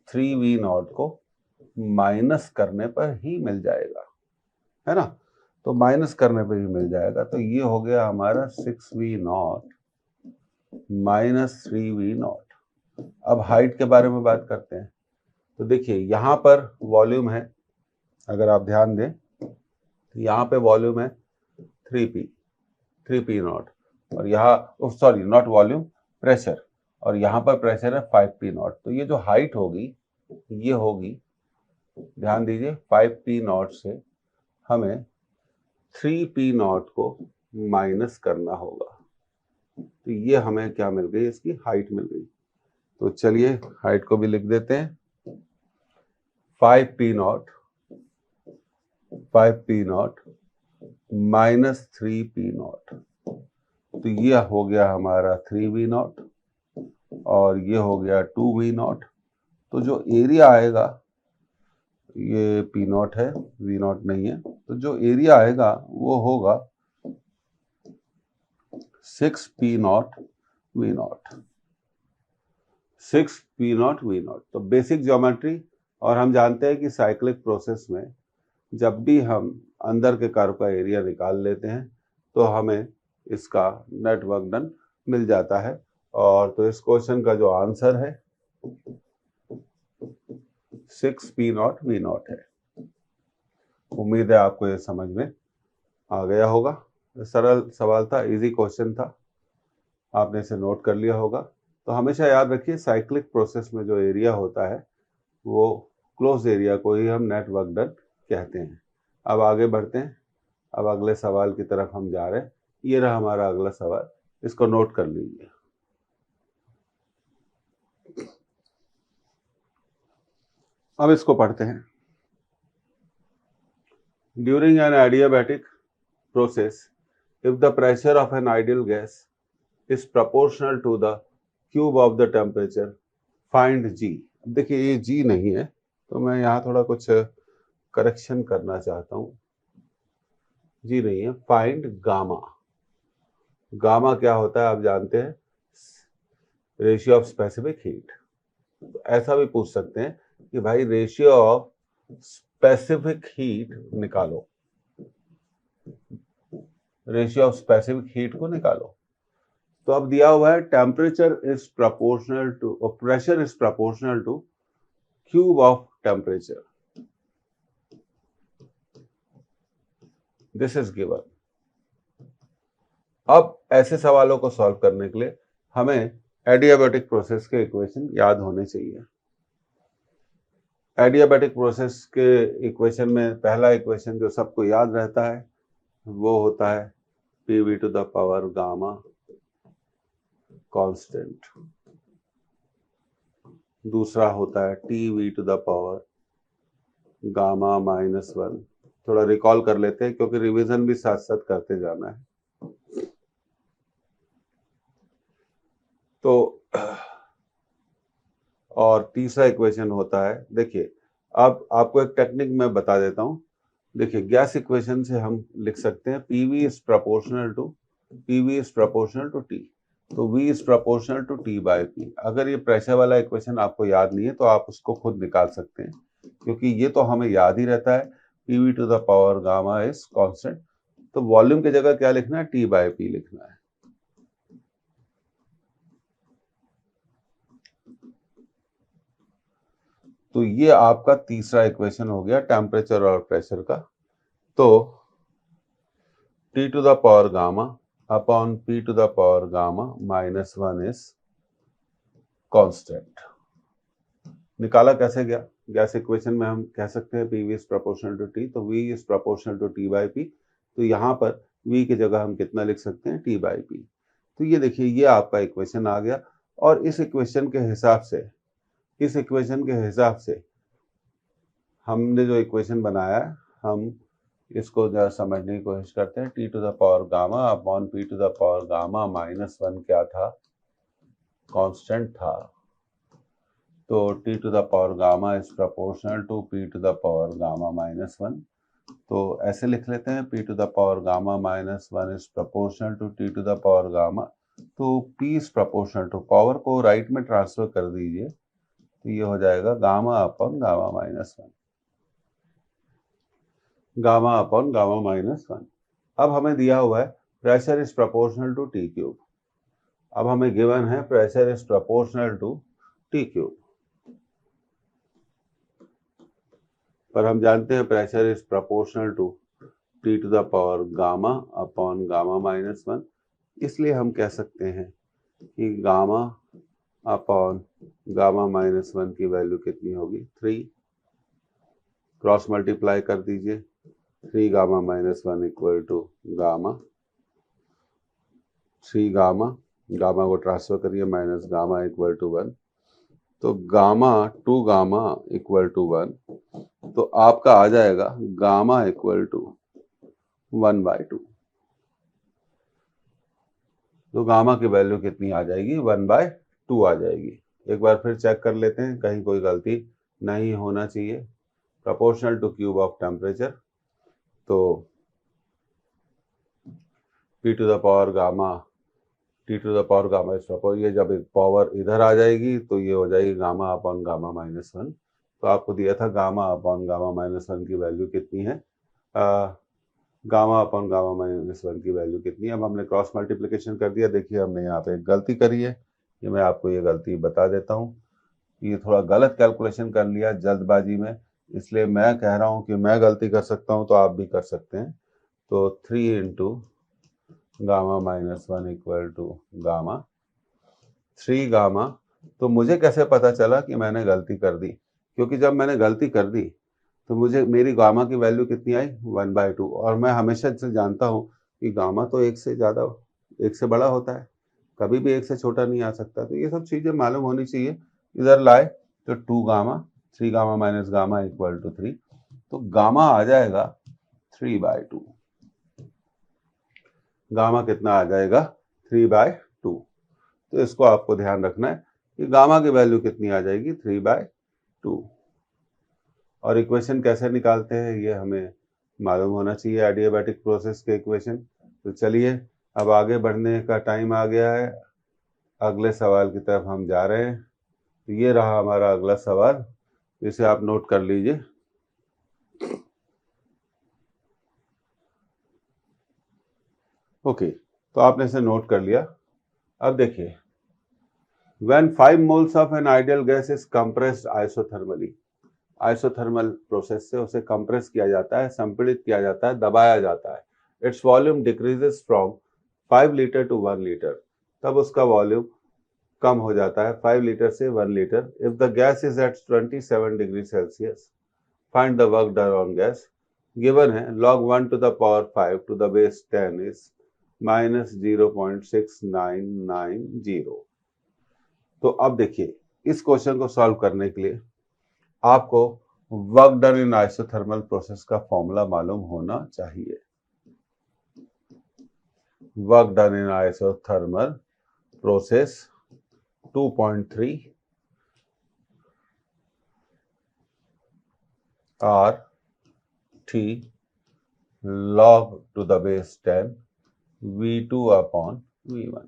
3V0 को माइनस करने पर ही मिल जाएगा, है ना? तो माइनस करने पर ही मिल जाएगा। तो ये हो गया हमारा 6V0 माइनस 3V0। अब हाइट के बारे में बात करते हैं। तो देखिए, यहाँ पर वॉल्यूम है, अगर आप ध्यान दें तो यहाँ पे वॉल्यूम है 3P0, और यहाँ सॉरी नॉट वॉल्यूम, प्रेशर, और यहाँ पर प्रेशर है 5P0। तो ये जो हाइट होगी ये होगी, ध्यान दीजिए, 5P0 से हमें 3P0 को माइनस करना होगा। तो ये हमें क्या मिल गई? इसकी हाइट मिल गई। तो चलिए हाइट को भी लिख देते हैं, 5P0 माइनस 3P0। तो ये हो गया हमारा 3V0, और ये हो गया 2V0। तो जो एरिया आएगा, ये P0 है, V0 नहीं है, तो जो एरिया आएगा वो होगा 6P0 V0। 6P0 V0। तो बेसिक ज्योमेट्री। और हम जानते हैं कि साइक्लिक प्रोसेस में जब भी हम अंदर के कर्व का एरिया निकाल लेते हैं तो हमें इसका नेट वर्क डन मिल जाता है। और तो इस क्वेश्चन का जो आंसर है 6P0 V0 है। उम्मीद है आपको ये समझ में आ गया होगा। सरल सवाल था, इजी क्वेश्चन था, आपने इसे नोट कर लिया होगा। तो हमेशा याद रखिए, साइक्लिक प्रोसेस में जो एरिया होता है वो क्लोज एरिया को ही हम नेट वर्क डन कहते हैं। अब आगे बढ़ते हैं, अब अगले सवाल की तरफ हम जा रहे हैं। ये रहा हमारा अगला सवाल, इसको नोट कर लीजिए। अब इसको पढ़ते हैं। During an adiabatic process, if the pressure of an ideal gas is proportional to the cube of the temperature, find G। अब देखिए, ये G नहीं है, तो मैं यहाँ थोड़ा कुछ करेक्शन करना चाहता हूँ। G नहीं है, फाइंड गामा। गामा क्या होता है आप जानते हैं, रेशियो ऑफ स्पेसिफिक हीट। तो ऐसा भी पूछ सकते हैं कि भाई रेशियो ऑफ स्पेसिफिक हीट निकालो, रेशियो ऑफ स्पेसिफिक हीट को निकालो। तो अब दिया हुआ है temperature is proportional to, pressure is proportional to cube of temperature, this is given. अब ऐसे सवालों को सॉल्व करने के लिए हमें एडियाबैटिक प्रोसेस के इक्वेशन याद होने चाहिए। एडियाबैटिक प्रोसेस के इक्वेशन में पहला इक्वेशन जो सबको याद रहता है वो होता है PV to the power gamma constant. दूसरा होता है TV to the power gamma -1। थोड़ा रिकॉल कर लेते हैं क्योंकि रिवीजन भी साथ साथ करते जाना है। तो और तीसरा इक्वेशन होता है, देखिए अब आपको एक टेक्निक मैं बता देता हूं। देखिए गैस इक्वेशन से हम लिख सकते हैं PV is proportional to T। तो V is proportional to T by P। अगर ये प्रेशर वाला इक्वेशन आपको याद नहीं है तो आप उसको खुद निकाल सकते हैं, क्योंकि ये तो हमें याद ही रहता है PV to the power gamma is constant. तो वॉल्यूम की जगह क्या लिखना है, T बाय P लिखना है। तो ये आपका तीसरा इक्वेशन हो गया टेम्परेचर और प्रेशर का। तो T to the power gamma upon P to the power gamma -1 is constant. निकाला कैसे गया, गैस इक्वेशन में हम कह सकते हैं PV is proportional to T, तो V is proportional to T by P। तो यहाँ पर V की जगह हम कितना लिख सकते हैं, T बाई P। तो ये देखिए ये आपका इक्वेशन आ गया। और इस इक्वेशन के हिसाब से हमने जो इक्वेशन बनाया है, हम इसको जरा समझने की कोशिश करते हैं। T to the power gamma upon P to the power gamma -1 क्या था, कांस्टेंट था। तो T to the power gamma is proportional to P to the power gamma -1। तो ऐसे लिख लेते हैं P to the power gamma -1 is proportional to T to the power gamma. तो P is proportional to, power को right में transfer कर दीजिए, तो ये हो जाएगा gamma upon gamma -1, gamma upon gamma -1। अब हमें दिया हुआ है pressure is proportional to T cube. अब हमें गिवन है pressure is proportional to T cube, पर हम जानते हैं pressure is proportional to T to the power gamma upon gamma -1। इसलिए हम कह सकते हैं कि गामा अपॉन गामा -1 की वैल्यू कितनी होगी, 3। क्रॉस मल्टीप्लाई कर दीजिए, 3 gamma -1 equal to gamma, 3 gamma, gamma को ट्रांसफर करिए, माइनस गामा इक्वल टू 1। तो गामा 2 गामा इक्वल टू 1। तो आपका आ जाएगा गामा इक्वल टू 1/2। तो गामा की वैल्यू कितनी आ जाएगी, 1/2 आ जाएगी। एक बार फिर चेक कर लेते हैं, कहीं कोई गलती नहीं होना चाहिए। Proportional to cube of temperature, तो P to the power gamma, T to the power gamma is proportional, ये जब पावर इधर आ जाएगी तो ये हो जाएगी गामा अपॉन गामा -1। तो आपको दिया था गामा अपॉन गामा -1 की वैल्यू कितनी है, गामा अपॉन गामा -1 की वैल्यू कितनी है। अब हमने क्रॉस मल्टीप्लिकेशन कर दिया। देखिए हमने यहाँ पे एक गलती करी है, ये मैं आपको ये गलती बता देता हूँ। ये थोड़ा गलत कैलकुलेशन कर लिया जल्दबाजी में, इसलिए मैं कह रहा हूँ कि मैं गलती कर सकता हूँ तो आप भी कर सकते हैं। तो 3 into gamma -1 equal to gamma 3 gamma. तो मुझे कैसे पता चला कि मैंने गलती कर दी, क्योंकि जब मैंने गलती कर दी तो मुझे मेरी गामा की वैल्यू कितनी आई, 1/2। और मैं हमेशा से जानता हूँ कि गामा तो 1 से ज़्यादा, 1 से बड़ा होता है, कभी भी 1 से छोटा नहीं आ सकता। तो ये सब चीज़ें मालूम होनी चाहिए। इधर लाए तो 2 gamma, 3 gamma minus gamma equal to 3। तो गामा आ जाएगा 3/2। गामा कितना आ जाएगा, 3/2। तो इसको आपको ध्यान रखना है कि गामा की वैल्यू कितनी आ जाएगी, 3/2। और इक्वेशन कैसे निकालते हैं ये हमें मालूम होना चाहिए, एडियाबैटिक प्रोसेस के इक्वेशन। तो चलिए अब आगे बढ़ने का टाइम आ गया है, अगले सवाल की तरफ हम जा रहे हैं। तो ये रहा हमारा अगला सवाल, इसे आप नोट कर लीजिए। ओके, तो आपने इसे नोट कर लिया। अब देखिए, when 5 moles of an ideal gas is compressed isothermally, isothermal process से उसे कंप्रेस किया जाता है, संपीड़ित किया जाता है, दबाया जाता है। It's volume decreases from 5 litre to 1 litre, तब उसका वॉल्यूम कम हो जाता है 5 लीटर से 1 litre. If the gas is at 27 degree Celsius, find the work done on gas. Given है log 1 to the power 5 to the base 10 is minus 0.6990। तो अब देखिए, इस क्वेश्चन को सॉल्व करने के लिए आपको work done in isothermal process का फॉर्मूला मालूम होना चाहिए। Work done in isothermal process 2.3 R T log to the base 10 V2 upon V1।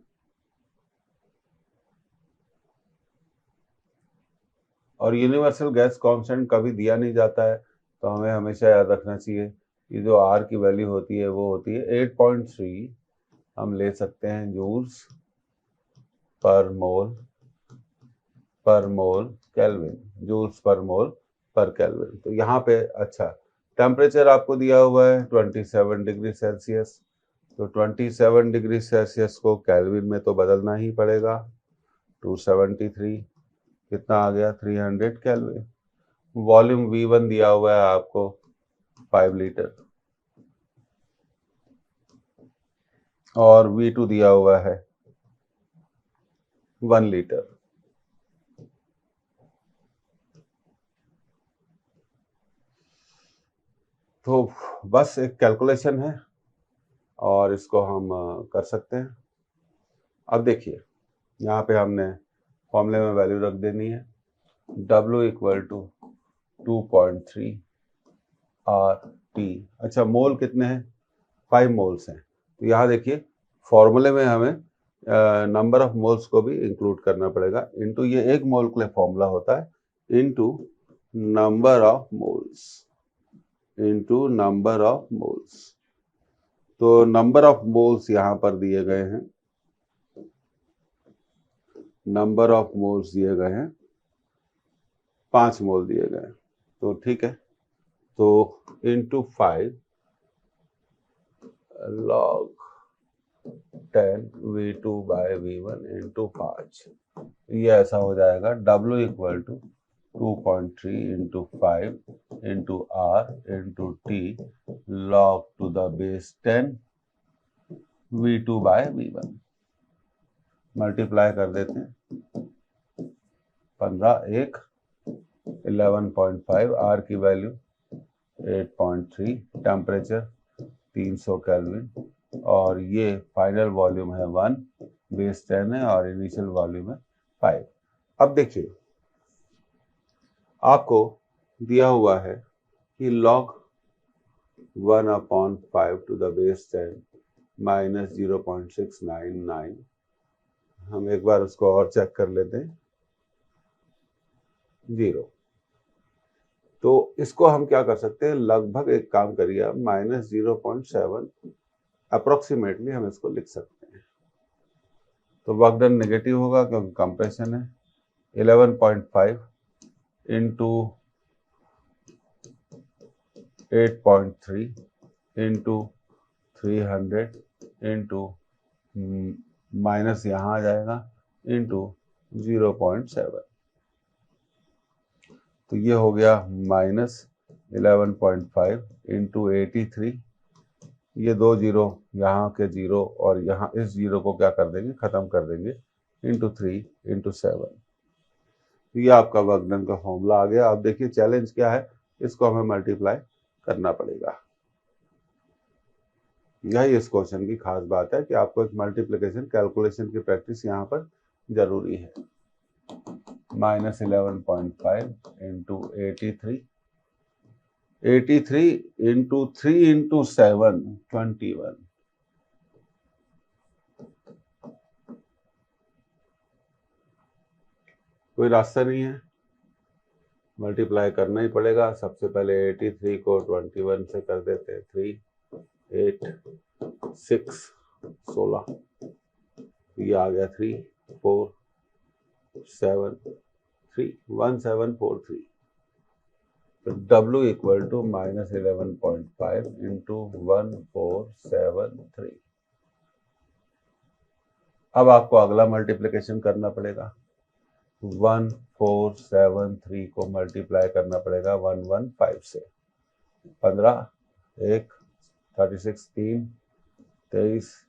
और यूनिवर्सल गैस कांस्टेंट कभी दिया नहीं जाता है, तो हमें हमेशा याद रखना चाहिए कि जो R की वैल्यू होती है वो होती है 8.3, हम ले सकते हैं जूल्स पर मोल केल्विन, जूल्स पर मोल पर केल्विन। तो यहाँ पे अच्छा टेम्परेचर आपको दिया हुआ है 27 डिग्री सेल्सियस, तो 27 डिग्री सेल्सियस को केल्विन में तो बदलना ही पड़ेगा। 273 कितना आ गया 300 केल्विन। वॉल्यूम V1 दिया हुआ है आपको 5 लीटर और V2 दिया हुआ है 1 लीटर। तो बस एक कैलकुलेशन है और इसको हम कर सकते हैं। अब देखिए, यहाँ पे हमने फॉर्मूले में वैल्यू रख देनी है W इक्वल टू 2.3 RT। अच्छा, मोल कितने हैं? 5 मोल्स हैं। तो यहाँ देखिए, फॉर्मूले में हमें नंबर ऑफ मोल्स को भी इंक्लूड करना पड़ेगा, इनटू ये एक मोल के लिए फॉर्मूला होता है, into number of moles, into number of moles. तो नंबर ऑफ मोल्स यहाँ पर दिए गए हैं, नंबर ऑफ मोल्स दिए गए हैं 5 मोल दिए गए। तो ठीक है, तो into 5 log 10 V2 by V1 into 5, ये ऐसा हो जाएगा W equal to 2.3 into 5 into R into T log to the base 10 V2 by V1। Multiply कर देते हैं, 15 1 11.5, R की वैल्यू 8.3, टेम्परेचर 300 केल्विन और ये फाइनल वॉल्यूम है 1, बेस 10 है और इनिशियल वॉल्यूम है 5। अब देखिए, आपको दिया हुआ है कि log 1/5 to the base 10 minus 0.699। हम एक बार उसको और चेक कर लेते हैं, 0। तो इसको हम क्या कर सकते हैं, लगभग एक काम करिए आप, माइनस 0.7 अप्रोक्सीमेटली हम इसको लिख सकते हैं। तो वर्क डन नेगेटिव होगा क्योंकि कंप्रेशन है। 11.5 इंटू 8.3 इंटू 300 इंटू माइनस यहाँ आ जाएगा इंटू 0.7, तो ये हो गया माइनस 11.5 इंटू 83। ये 2 जीरो, यहाँ के जीरो और यहाँ इस जीरो को क्या कर देंगे, खत्म कर देंगे, इंटू 3 इंटू 7। ये आपका वर्क डन का फॉर्मूला आ गया। अब देखिए चैलेंज क्या है, इसको हमें मल्टीप्लाई करना पड़ेगा। यही इस क्वेश्चन की खास बात है कि आपको एक मल्टीप्लिकेशन कैलकुलेशन की प्रैक्टिस यहाँ पर जरूरी है। Minus 11.5 into 83 into 3 into 7 21। कोई रास्ता नहीं है, मल्टीप्लाई करना ही पड़ेगा। सबसे पहले 83 को 21 से कर देते हैं, 3 8 6 16, ये आ गया 3 4 7 3 1743। तो W equal to minus 11.5 into 1473। अब आपको अगला मल्टीप्लिकेशन करना पड़ेगा। 1473 को मल्टीप्लाई करना पड़ेगा 115 से, 15 1, 36, 3, 23,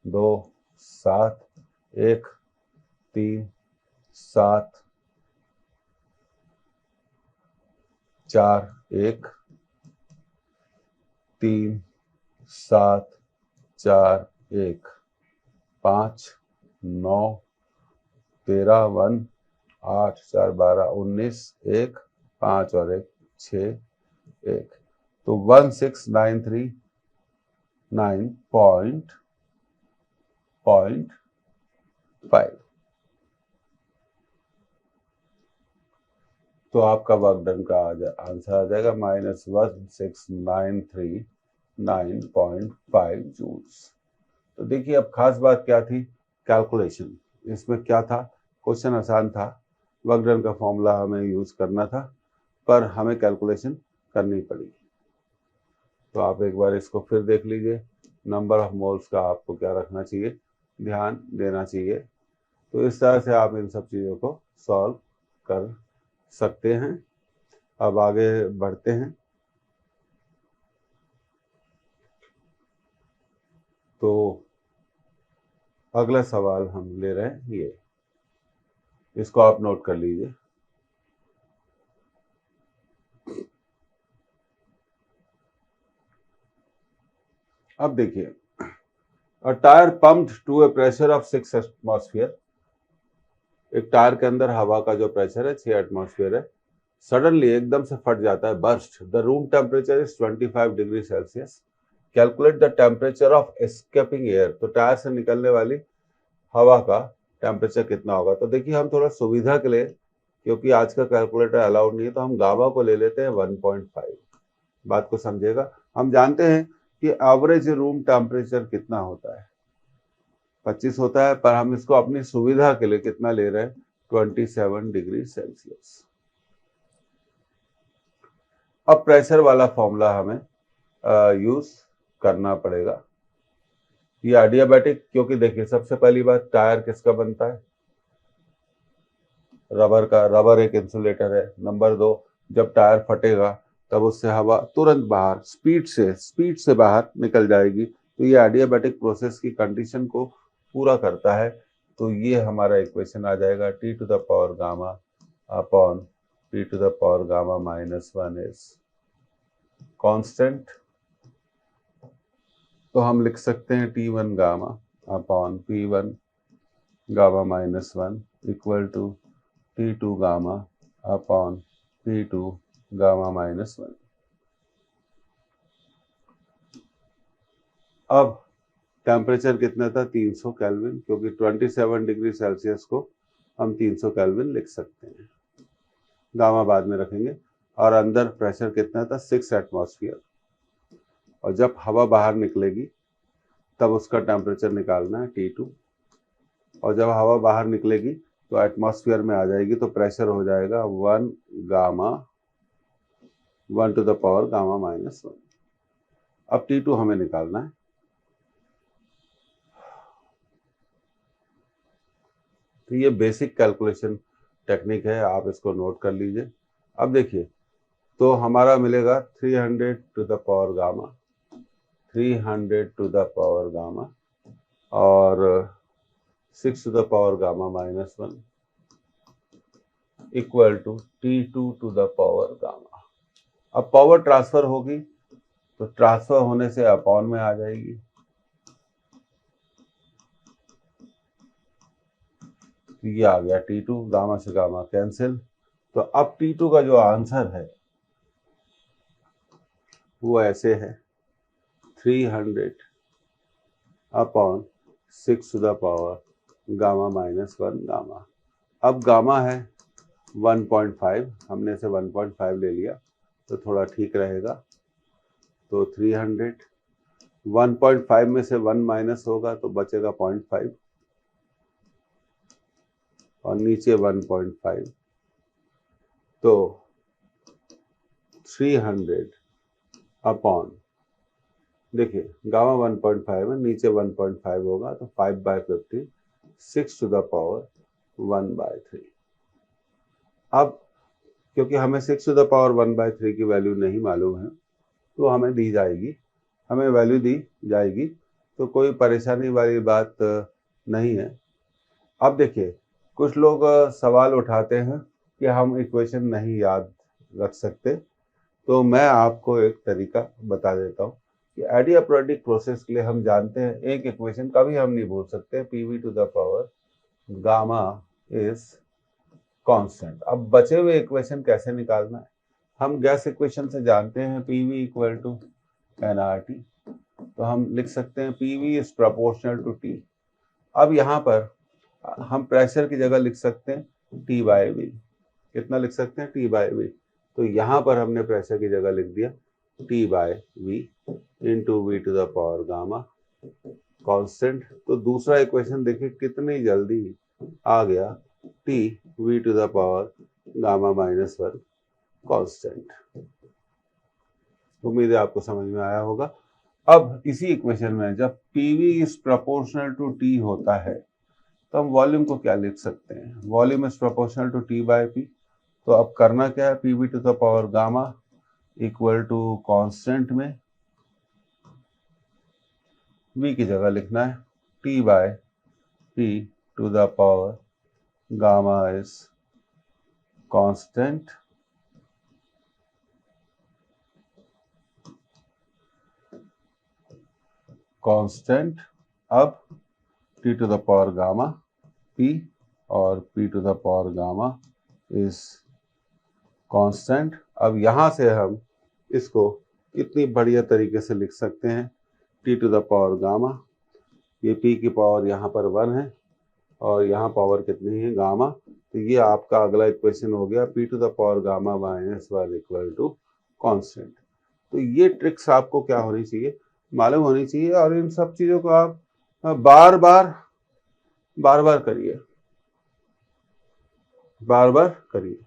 2, 7, 1, 3, 7, 4, 1, 3, 7, 4, 1, 5, 9, 13, 1, 8, 4, 12, 19, 1, 5 और 1, 6, 1, तो 16,939.5। तो आपका वर्क डन का आंसर आ जाएगा -16,939.5 जूल्स। तो देखिए अब खास बात क्या थी, कैलकुलेशन। इसमें क्या था, क्वेश्चन आसान था, वर्क डन का फॉर्मूला हमें यूज करना था, पर हमें कैलकुलेशन करनी पड़ी। तो आप एक बार इसको फिर देख लीजिए। नंबर ऑफ मोल्स का आपको क्या रखना चाहिए, ध्यान देना चाहिए। तो इस तरह से आप इन सब चीज़ों को सॉल्व कर सकते हैं। अब आगे बढ़ते हैं। तो अगला सवाल हम ले रहे हैं ये, इसको आप नोट कर लीजिए। अब देखिए, a tyre pumped to a pressure of 6 atmosphere. एक टायर के अंदर हवा का जो प्रेशर है 6 एटमॉस्फेयर है, सडनली एकदम से फट जाता है, burst. The room temperature is 25 degree Celsius. Calculate the temperature of escaping air. तो टायर से निकलने वाली हवा का टेम्परेचर कितना होगा। तो देखिए हम थोड़ा सुविधा के लिए, क्योंकि आज का कैलकुलेटर अलाउड नहीं है, तो हम गामा को ले लेते हैं 1.5। बात को समझिएगा। हम जानते हैं कि एवरेज रूम टेम्परेचर कितना होता है, 25 होता है, पर हम इसको अपनी सुविधा के लिए कितना ले रहे हैं, 27 डिग्री सेल्सियस। अब प्रेशर वाला फॉर्मूला हमें यूज करना पड़ेगा। ये एडियाबैटिक, क्योंकि देखिए सबसे पहली बात, टायर किसका बनता है, रबर का। रबर एक इंसुलेटर है। नंबर 2, जब टायर फटेगा तब उससे हवा तुरंत बाहर स्पीड से बाहर निकल जाएगी। तो ये एडियाबैटिक प्रोसेस की कंडीशन को पूरा करता है। तो ये हमारा इक्वेशन आ जाएगा T to the power gamma upon T to the power gamma -1 is constant. तो हम लिख सकते हैं T1 gamma upon P1 gamma -1 equal to T2 gamma upon P2 gamma -1। अब टेम्परेचर कितना था, 300 केल्विन, क्योंकि 27 डिग्री सेल्सियस को हम 300 केल्विन लिख सकते हैं। गामा बाद में रखेंगे। और अंदर प्रेशर कितना था, 6 एटमॉस्फेयर। और जब हवा बाहर निकलेगी तब उसका टेम्परेचर निकालना है T2। और जब हवा बाहर निकलेगी तो एटमॉस्फेयर में आ जाएगी, तो प्रेशर हो जाएगा 1 gamma 1 to the power gamma -1। अब T2 हमें निकालना है। तो ये बेसिक कैलकुलेशन टेक्निक है, आप इसको नोट कर लीजिए। अब देखिए, तो हमारा मिलेगा 300 to the power gamma, 300 to the power gamma और 6 to the power gamma -1 equal to T2 to the power gamma. अब पावर ट्रांसफर होगी, तो ट्रांसफर होने से अपॉन में आ जाएगी। तो ये आ गया T2, गामा से गामा कैंसिल। तो अब T2 का जो आंसर है वो ऐसे है, 300 upon 6 to the power gamma -1 gamma. अब गामा है 1.5, हमने से 1.5 ले लिया तो थोड़ा ठीक रहेगा। तो 300, 1.5 में से 1 माइनस होगा तो बचेगा 0.5 और नीचे 1.5। तो 300 अपॉन, देखिए गामा 1.5 है, नीचे 1.5 होगा तो 5/50, 6 टू द पावर 1/3। अब क्योंकि हमें 6 टू द पावर 1/3 की वैल्यू नहीं मालूम है, तो हमें दी जाएगी, हमें वैल्यू दी जाएगी, तो कोई परेशानी वाली बात नहीं है। अब देखिए, कुछ लोग सवाल उठाते हैं कि हम इक्वेशन नहीं याद रख सकते, तो मैं आपको एक तरीका बता देता हूँ कि एडियाब्रेटिक प्रोसेस के लिए हम जानते हैं एक इक्वेशन कभी हम नहीं भूल सकते, PV to the power gamma is constant. अब बचे हुए इक्वेशन कैसे निकालना है? हम गैस इक्वेशन से जानते हैं पीवी इक्वल टू एनआरटी, तो हम लिख सकते हैं PV is proportional to T. अब यहाँ पर हम प्रेशर की जगह लिख सकते हैं टी बाई वी। कितना लिख सकते हैं? T by V. तो यहाँ पर हमने प्रेशर की जगह लिख दिया T by V into V to the power gamma constant. तो दूसरा इक्वेशन देखिए कितनी जल्दी आ गया, T V to the power gamma minus 1 constant. उम्मीद है आपको समझ में आया होगा। अब इसी इक्वेशन में जब PV is proportional to T होता है तो हम वॉल्यूम को क्या लिख सकते हैं? Volume is proportional to T by P. तो अब करना क्या है? PV to the power gamma equal to constant में v की जगह लिखना है T by P to the power gamma is constant अब t to the power gamma p और p to the power gamma is constant. अब यहां से हम इसको कितनी बढ़िया तरीके से लिख सकते हैं, t to the power gamma, ये p की पावर यहाँ पर 1 है और यहाँ पावर कितनी है? गामा। तो ये आपका अगला इक्वेशन हो गया p to the power gamma minus 1 equal to constant. तो ये ट्रिक्स आपको क्या होनी चाहिए? मालूम होनी चाहिए, और इन सब चीजों को आप बार बार करिए, बार बार करिए।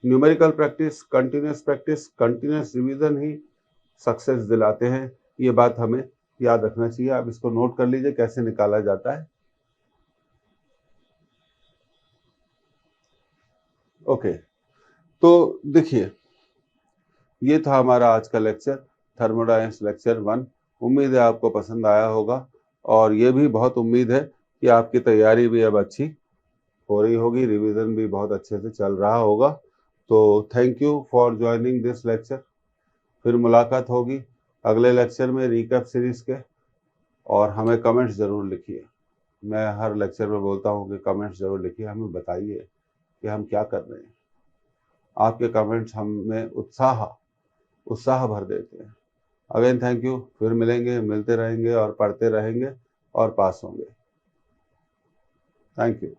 न्यूमेरिकल प्रैक्टिस, कंटिन्यूस रिवीजन ही सक्सेस दिलाते हैं, ये बात हमें याद रखना चाहिए। आप इसको नोट कर लीजिए कैसे निकाला जाता है। ओके, तो देखिए ये था हमारा आज का लेक्चर, थर्मोडायनेमिक्स लेक्चर 1। उम्मीद है आपको पसंद आया होगा, और ये भी बहुत उम्मीद है कि आपकी तैयारी भी अब अच्छी हो रही होगी, रिवीजन भी बहुत अच्छे से चल रहा होगा। तो thank you for joining this lecture. फिर मुलाकात होगी अगले लेक्चर में रिकैप सीरीज के, और हमें कमेंट्स ज़रूर लिखिए। मैं हर लेक्चर में बोलता हूँ कि कमेंट्स ज़रूर लिखिए, हमें बताइए कि हम क्या कर रहे हैं। आपके कमेंट्स हमें उत्साह भर देते हैं। Again thank you. फिर मिलेंगे, मिलते रहेंगे और पढ़ते रहेंगे और पास होंगे। Thank you.